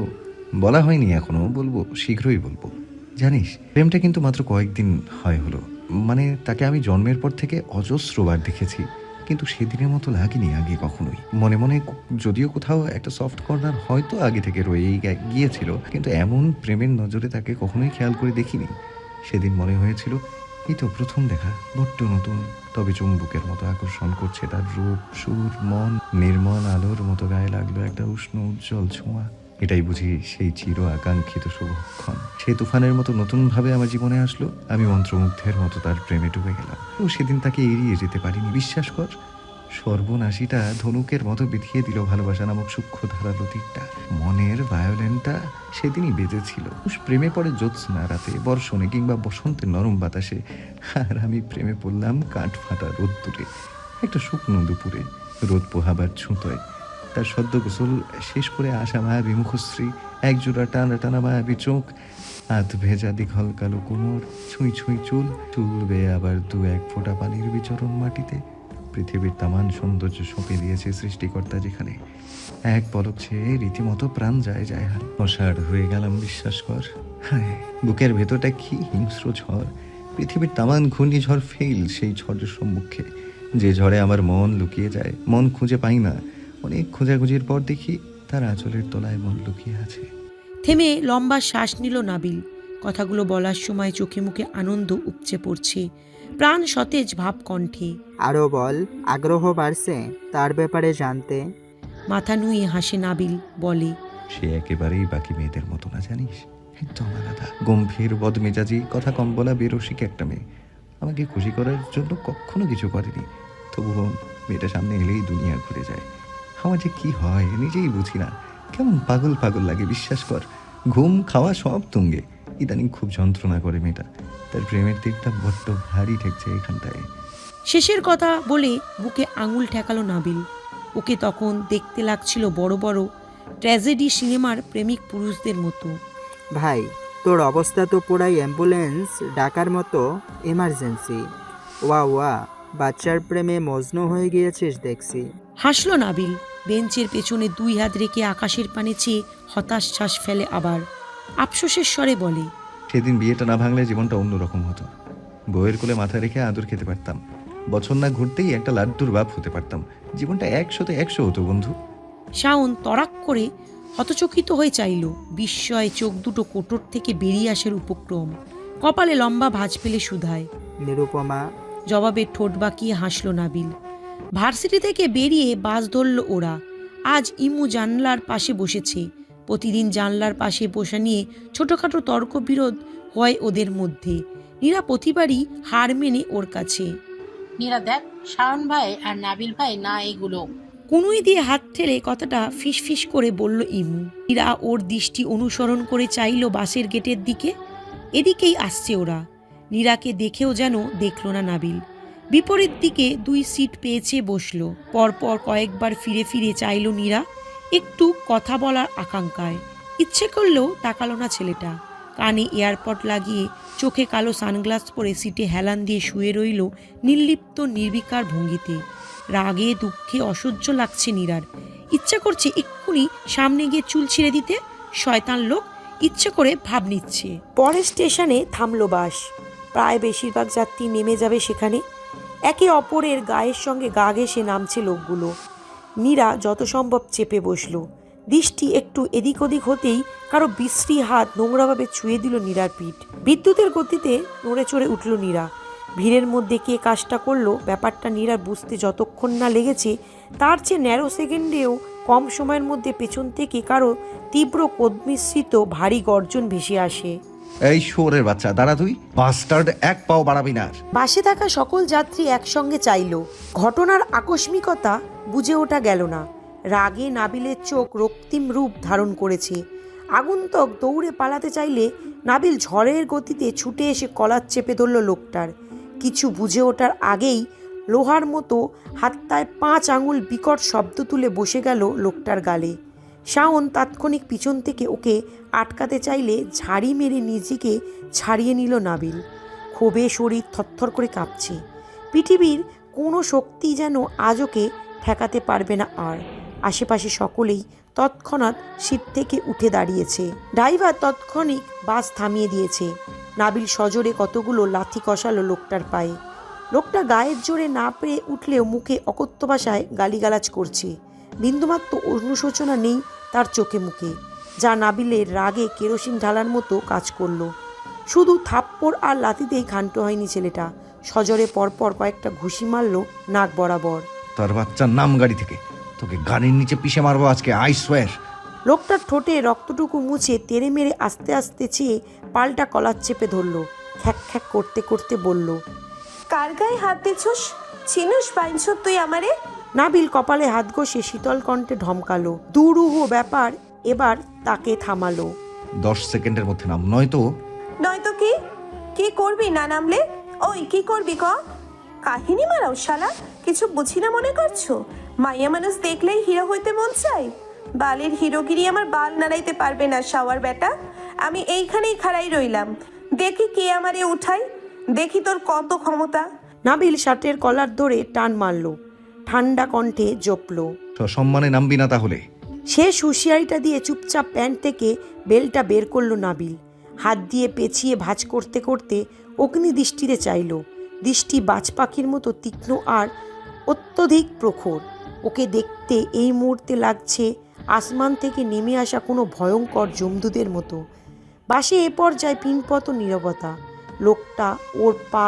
বলা হয়নি এখনো, বলবো, শীঘ্রই বলবো। জানিস, প্রেমটা কিন্তু মাত্র কয়েকদিন হলো। মানে তাকে আমি জন্মের পর থেকে অজস্রবার দেখেছি, কিন্তু সেদিনের মতো লাগেনি আগে কখনোই। মনে মনে যদিও কোথাও একটা সফট কর্নার হয়তো আগে থেকে রয়েই গিয়েছিল, কিন্তু এমন প্রেমের নজরে তাকে কখনোই খেয়াল করে দেখিনি। সেদিন মনে হয়েছিল এই তো প্রথম দেখা, বড্ড নতুন, তবে চুম্বকের মতো আকর্ষণ করছে তার রূপ, সুর, মন। নির্মল আলোর মতো গায়ে লাগলো একটা উষ্ণ উজ্জ্বল ছোঁয়া। এটাই বুঝি সেই চির আকাঙ্ক্ষিত শুভক্ষণ। সেই তুফানের মতো নতুন ভাবে আমার জীবনে আসলো। আমি মন্ত্রমুগ্ধের মতো তার প্রেমে ডুবে গেলাম। ও সেদিন তাকে এড়িয়ে যেতে পারিনি, বিশ্বাস কর। সর্বনাশীটা ধনুকের মতো বিধিয়ে দিল ভালোবাসা নামক সূক্ষ্ম ধারালো তীরটা। মনের ভায়োলেনটা সেদিনই বেজেছিল। প্রেমে পড়ে জ্যোৎস্না রাতে, বর্ষণে কিংবা বসন্তের নরম বাতাসে, আর আমি প্রেমে পড়লাম কাঠ ফাটা রোদ্দুরে, একটা শুকনো দুপুরে, রোদ পোহাবার ছুঁতোয়। তার সদ্য গোসল শেষ করে আসা মায়াবী মুখশ্রী, একজোড়া টানা টানা মায়াবী চোখ, হাত ভেজা দীঘল কালো কোমর, ছুঁই ছুঁই চুল, চুল বেয়ে আবার 2-1 ফোঁটা পানির বিচরণ মাটিতে। পৃথিবীর তামান সৌন্দর্য সঁপে দিয়েছে সৃষ্টিকর্তা যেখানে। এক পলক চেয়ে রীতিমতো প্রাণ যায় হার। অসাড় হয়ে গেলাম, বিশ্বাস কর। হায়, বুকের ভেতরটা কি হিংস্র ঝড়। পৃথিবীর তামান ঘূর্ণিঝড় ফেল সেই ঝড়ের সম্মুখে, যে ঝড়ে আমার মন লুকিয়ে যায়। মন খুঁজে পাই না, অনেক খোঁজাখুঁজির পর দেখি তার আঁচলের তলায় মন লুকিয়ে আছে। থেমে লম্বা শ্বাস নিল নাবিল। কথাগুলো বলার সময় চোখে মুখে আনন্দ উপচে পড়ছে, প্রাণ সতেজ ভাব কণ্ঠে। আরও বল, আগ্রহ বাড়ছে তার ব্যাপারে জানতে। মাথা নুয়ে হাসে নাবিল, বলে, সে একেবারেই বাকি মেয়েদের মতো না, জানিস, একদম আলাদা। গম্ভীর, বদমেজাজি, কথা কম বলা, বেরসিক একটা মেয়ে। আমাকে খুশি করার জন্য কখনো কিছু করেনি, তবুও মেয়েটা সামনে এলেই দুনিয়া ঘুরে যায়। আমার যে কি হয় নিজেই বুঝি না, কেমন পাগল পাগল লাগে, বিশ্বাস কর। ঘুম খাওয়া সব তুঙ্গে। ইদানিং খুব যন্ত্রণা করে মেয়েটা, তার প্রেমের দিকটা বড্ড ভারী ঠেকছে এখানটায়। শেষের কথা বলে বুকে আঙুল ঠেকালো নাবিল। ওকে তখন দেখতে লাগছিল বড় বড় ট্র্যাজেডি সিনেমার প্রেমিক পুরুষদের মতো। ভাই, তোর অবস্থা তো পুরাই অ্যাম্বুলেন্স ডাকার মতো, এমার্জেন্সি। ওয়া, বাচ্চার প্রেমে মজনু হয়ে গিয়েছিস দেখছি। হাসলো নাবিল, বেঞ্চের পেছনে 2 হাত রেখে আকাশের পানে চেয়ে হতাশ শ্বাস ফেলে, আবার আফসোসের স্বরে বলে, সেদিন বিয়েটা না ভাঙলে জীবনটা অন্যরকম হতো। বউয়ের কোলে মাথা রেখে আদর খেতে পারতাম, বছর না ঘুরতেই একটা লাড্ডুর বাপ হতে পারতাম। জীবনটা 100তে 100 হতো বন্ধু। শাওন তড়াক করে হতচকিত হয়ে চাইল। বিস্ময়ে চোখ দুটো কোটর থেকে বেরিয়ে আসার উপক্রম। কপালে লম্বা ভাঁজ ফেলে শুধায়, নিরুপমা। জবাবে ঠোঁট বাঁকিয়ে হাসলো নাবিল। ভার্সিটি থেকে বেরিয়ে বাস ধরল ওরা। আজ ইমু জানলার পাশে বসেছে। প্রতিদিন জানলার পাশে বসা নিয়ে ছোটখাটো তর্ক বিরোধ হয় ওদের মধ্যে। নীরা প্রতিবারই হার মেনে ওর কাছে। নীরা, দেখ, শাওন ভাই আর নাবিল ভাই না এগুলো। কুনুই দিয়ে হাত ঠেলে কথাটা ফিসফিস করে বলল ইমু। নীরা ওর দৃষ্টি অনুসরণ করে চাইল বাসের গেটের দিকে। এদিকেই আসছে ওরা। নীরাকে দেখেও যেন দেখল না নাবিল। বিপরীত দিকে 2 সিট পেয়েছে বসলো। পরপর কয়েকবার ফিরে ফিরে চাইল নীরা, একটু কথা বলার আকাঙ্ক্ষায়। ইচ্ছে করলেও তাকালো না ছেলেটা। কানে এয়ারপড লাগিয়ে চোখে কালো সানগ্লাস পরে সিটে হেলান দিয়ে শুয়ে রইল নির্লিপ্ত নির্বিকার ভঙ্গিতে। রাগে দুঃখে অসহ্য লাগছে নীরার। ইচ্ছা করছে এক্ষুনি সামনে গিয়ে চুল ছিঁড়ে দিতে। শয়তান লোক ইচ্ছে করে ভাব নিচ্ছে। পরের স্টেশনে থামলো বাস। প্রায় বেশিরভাগ যাত্রী নেমে যাবে সেখানে। একে অপরের গায়ের সঙ্গে গা ঘেঁষে নামছে লোকগুলো। নীরা যত সম্ভব চেপে বসল। দৃষ্টি একটু এদিক ওদিক হতেই কারো বিশ্রী হাত নোংরাভাবে ছুঁয়ে দিল নীরার পিঠ। বিদ্যুতের গতিতে নড়ে চড়ে উঠল নীরা। ভিড়ের মধ্যে কে কাজটা করলো ব্যাপারটা নীরার বুঝতে যতক্ষণ না লেগেছে, তার চেয়ে ন্যারো সেকেন্ডেও কম সময়ের মধ্যে পেছন থেকে কারো তীব্র কোদমিশ্রিত ভারী গর্জন ভেসে আসে। এই শুয়োরের বাচ্চা, দাঁড়া তুই, বাস্টার্ড, 1 পাও বাড়াবি না। বাসে থাকা সকল যাত্রী একসঙ্গে চাইল। ঘটনার আকস্মিকতা বুঝে ওঠা গেল না। রাগে নাবিলের চোখ রক্তিম রূপ ধারণ করেছে। আগন্তুক দৌড়ে পালাতে চাইলে নাবিল ঝড়ের গতিতে ছুটে এসে কলার চেপে ধরল লোকটার। কিছু বুঝে ওঠার আগেই লোহার মতো হাতটায় 5 আঙুল বিকট শব্দ তুলে বসে গেল লোকটার গালে। শাওন তাৎক্ষণিক পিছন থেকে ওকে আটকাতে চাইলে ঝাড়ি মেরে নিজেকে ছাড়িয়ে নিল নাবিল। ক্ষোভে শরীর থরথর করে কাঁপছে। পৃথিবীর কোনো শক্তি যেন আজ ওকে ঠেকাতে পারবে না আর। আশেপাশে সকলেই তৎক্ষণাৎ সিট থেকে উঠে দাঁড়িয়েছে। ড্রাইভার তৎক্ষণিক বাস থামিয়ে দিয়েছে। নাবিল সজোরে কতগুলো লাথি কষালো লোকটার পায়ে। লোকটা গায়ের জোরে না পেরে উঠলেও মুখে অকথ্য ভাষায় গালিগালাজ করছে। বিন্দুমাত্র অনুশোচনা নেই তার চোখে মুখে, যা নাবিলের রাগে কেরোসিন ঢালার মতো কাজ করলো। শুধু থাপ্পড় আর লাথিতেই ক্ষান্ত হয়নি ছেলেটা, সজোরে পরপর কয়েকটা ঘুষি মারল নাক বরাবর। তোর বাচ্চার নাম গাড়ি থেকে, তোকে গাড়ির নিচে পিষে মারবো আজকে, আই সোয়ার। লোকটার ঠোঁটে রক্তটুকু মুছে তেড়ে মেরে আস্তে আস্তে চেয়ে পাল্টা কলার চেপে ধরল। খ্যাক খ্যাক করতে করতে বলল, কার গায়ে হাত দিছস? চিনুস পাইছ তুই আমারে? নাবিল কপালে হাত ঘষে শীতল কণ্ঠে ধমকালো। দুরূহ ব্যাপার এবার তাকে থামালো। 10 সেকেন্ডের মধ্যে নাম, নয়তো কি কি করবি না নামলে? ওই কি করবি ক? কাহিনী মারাও শালা, কিছু বুঝি না মনে করছো? মাইয়া মানুষ দেখলেই হিরো হইতে মন চাই? বালের হিরোগিরি আমার বাল নাড়াইতে পারবে না শাওয়ার বেটা। আমি এইখানেই খাড়াই রইলাম, দেখি কে আমারে উঠাই, দেখি তোর কত ক্ষমতা। নাবিল শার্টের কলার ধরে টান মারল, ঠান্ডা কণ্ঠে জপল, সম্মানে নামবি না তাহলে? শেষ হুঁশিয়ারিটা দিয়ে চুপচাপ প্যান্ট থেকে বেলটা বের করলো নাবিল। হাত দিয়ে পেঁচিয়ে ভাঁজ করতে করতে অগ্নি দৃষ্টিতে চাইল। দৃষ্টি বাজ পাখির মতো তীক্ষ্ণ আর অত্যধিক প্রখর। ওকে দেখতে এই মুহূর্তে লাগছে আসমান থেকে নেমে আসা কোনো ভয়ঙ্কর জমদূতের মতো। বাসে এ পর্যায়ে পিনপত নীরবতা। লোকটা ওর পা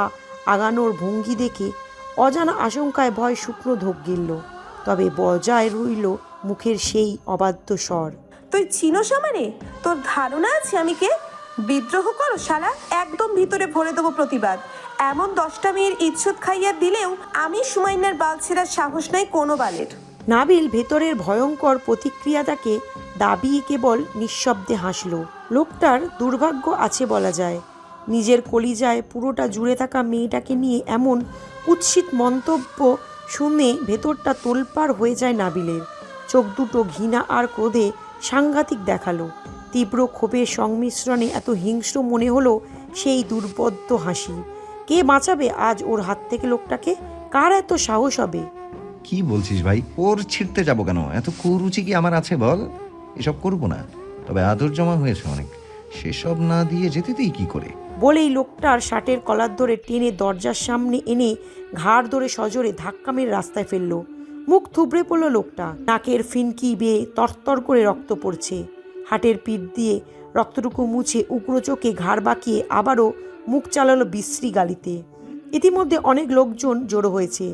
আগানোর ভঙ্গি দেখে অজানা আশঙ্কায় ভয় শুকনো ধোক গিলল, তবে বজায় রইল মুখের সেই অবাধ্য স্বর, তুই চিনোস আমারে? তোর ধারণা আছে আমি কে? বিদ্রোহ করো শালা, একদম ভিতরে ভরে দেবো প্রতিবাদ। এমন 10টা মেয়ের ইজ্জত খাইয়া দিলেও আমি সুমাইনার বাল ছেড়ার সাহস নাই কোনো বালের। নাবিল ভেতরের ভয়ঙ্কর প্রতিক্রিয়াটাকে দাবিয়ে কেবল নিঃশব্দে হাসল। লোকটার দুর্ভাগ্য আছে বলা যায়। নিজের কলিজায় পুরোটা জুড়ে থাকা মেয়েটাকে নিয়ে এমন কুৎসিত মন্তব্য শুনে ভেতরটা তোলপাড় হয়ে যায় নাবিলের। চোখ দুটো ঘৃণা আর ক্রোধে সাংঘাতিক দেখালো। তীব্র ক্ষোভের সংমিশ্রণে এত হিংস্র মনে হলো সেই দুর্বোধ্য হাসি। কে বাঁচাবে আজ ওর হাত থেকে লোকটাকে? কার এত সাহস হবে? কি বলছিস ভাই? ওর ছিঁড়তে যাবো কেন? এত কুরুচি কি আমার আছে বল? এসব করবো না, তবে আদর জমা হয়েছে অনেক, সেসব না দিয়ে যেতে দিই কি করে? বলেই লোকটার শার্টের কলার ধরে টেনে দরজার সামনে এনে ঘাড় ধরে সজোরে ধাক্কা মেরে রাস্তায় ফেললো। মুখ থুবড়ে পড়লো লোকটা, নাকের ফিনকি বেয়ে তরতর করে রক্ত পড়ছে। হাটের পিঠ দিয়ে রক্তটুকু মুছে উগ্র চোখে ঘাড় বাঁকিয়ে আবারও মুখ চালালো বিশ্রী গালিতে। ইতিমধ্যে অনেক লোকজন জড়ো হয়েছে।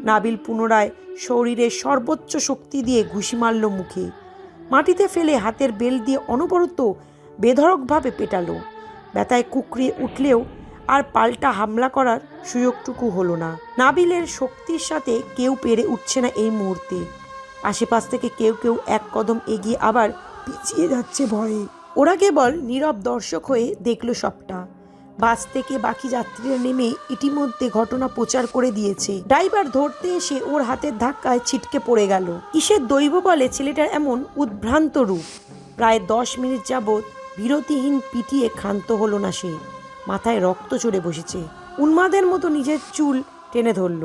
নাবিল পুনরায় শরীরের সর্বোচ্চ শক্তি দিয়ে ঘুষি মারল মুখে। মাটিতে ফেলে হাতের বেল দিয়ে অনবরত বেধড়কভাবে পেটালো। ব্যথায় কুকড়িয়ে উঠলেও আর পাল্টা হামলা করার সুযোগটুকু হলো না। নাবিলের শক্তির সাথে কেউ পেরে উঠছে না এই মুহূর্তে। আশেপাশ থেকে কেউ কেউ এক কদম এগিয়ে আবার পিছিয়ে যাচ্ছে ভয়ে। ওরা কেবল নীরব দর্শক হয়ে দেখল সবটা। বাস থেকে বাকি যাত্রীরা নেমে ইতিমধ্যে ঘটনা প্রচার করে দিয়েছে। ড্রাইভার ধরতে এসে ওর হাতের ধাক্কায় ছিটকে পড়ে গেল। কিসের দৈব বলে ছেলেটার এমন উদ্ভ্রান্ত রূপ? প্রায় 10 মিনিট যাবৎ বিরতিহীন পিটিয়ে ক্ষান্ত হলো না সে। মাথায় রক্ত চড়ে বসেছে। উন্মাদের মতো নিজের চুল টেনে ধরল।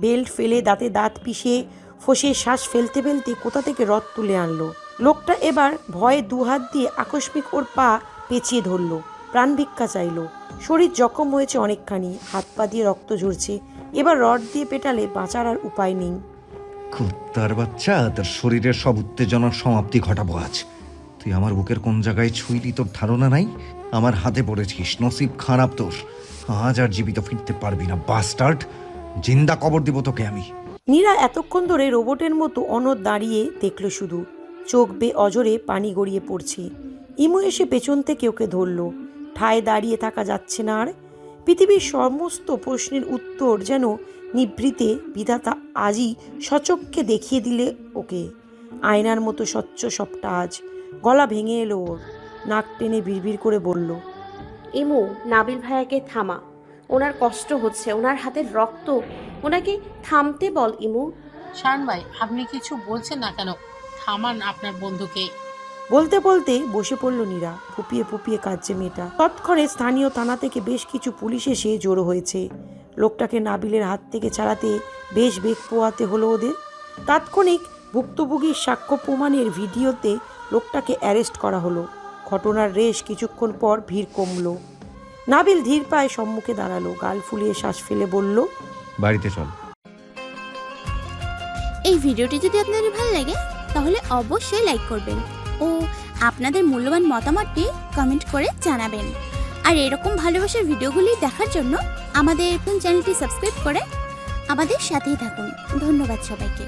বেল্ট ফেলে দাঁতে দাঁত পিষে ফসে শ্বাস ফেলতে ফেলতে কোথা থেকে রথ তুলে আনলো। লোকটা এবার ভয়ে দুহাত দিয়ে আকস্মিক ওর পা পেঁচিয়ে ধরল, প্রাণ ভিক্ষা চাইল। শরীর জখম হয়েছে অনেকখানি, হাত পা দিয়ে রক্ত ঝরছে। এবার রড দিয়ে পেটালে বাঁচার আর উপায় নেই। কুত্তার বাচ্চা, তোর শরীরের সব উত্তেজনার সমাপ্তি ঘটাবো আজ। তুই আমার বুকের কোন জায়গায় ছুঁইলি তোর ধারণা নাই। আমার হাতে পড়েছিস, নসিব খারাপ তোর। আজ আর জীবিত ফিরতে পারবি না বাস্টার্ড, জিন্দা কবর দিব তোকে আমি। নীরা এতক্ষণ ধরে রোবটের মতো অনড় দাঁড়িয়ে দেখল শুধু। চোখ বেয়ে অজরে পানি গড়িয়ে পড়ছে। ইমু এসে পেছন থেকে ওকে ধরল। ঠায় দাঁড়িয়ে থাকা যাচ্ছে না আর। পৃথিবীর সমস্ত প্রশ্নের উত্তর যেন নিভৃতে বিধাতা আজই সচক্ষে দেখিয়ে দিলে ওকে। আয়নার মতো স্বচ্ছ সবটা আজ। গলা ভেঙে এলো ওর। নাক টেনে বিড়বিড় করে বলল, ইমু, নাবিল ভাইয়াকে থামা, ওনার কষ্ট হচ্ছে, ওনার হাতের রক্ত, ওনাকে থামতে বল ইমু। শান ভাই, আপনি কিছু বলছেন না কেন? থামান আপনার বন্ধুকে। বলতে বলতে বসে পড়ল নীরা। ফুপিয়ে ফুপিয়ে কাঁদছে মেয়েটা। তৎক্ষণে স্থানীয় থানা থেকে বেশ কিছু পুলিশ এসে জড়ো হয়েছে। লোকটাকে নাবিলের হাত থেকে ছাড়াতে বেশ বেগ পোয়াতে হলো ওদের। তাৎক্ষণিক ভুক্তভোগীর সাক্ষ্য প্রমাণের ভিডিওতে লোকটাকে অ্যারেস্ট করা হলো। ঘটনার রেশ কিছুক্ষণ পর ভিড় কমলো। নাবিল ধীর পায়ে সম্মুখে দাঁড়ালো, গাল ফুলিয়ে শ্বাস ফেলে বলল, বাড়িতে চল। এই ভিডিওটি যদি আপনাদের ভালো লাগে তাহলে অবশ্যই লাইক করবেন ও আপনাদের মূল্যবান মতামতটি কমেন্ট করে জানাবেন। আর এরকম ভালোবাসার ভিডিওগুলি দেখার জন্য আমাদের চ্যানেলটি সাবস্ক্রাইব করে আমাদের সাথেই থাকুন। ধন্যবাদ সবাইকে।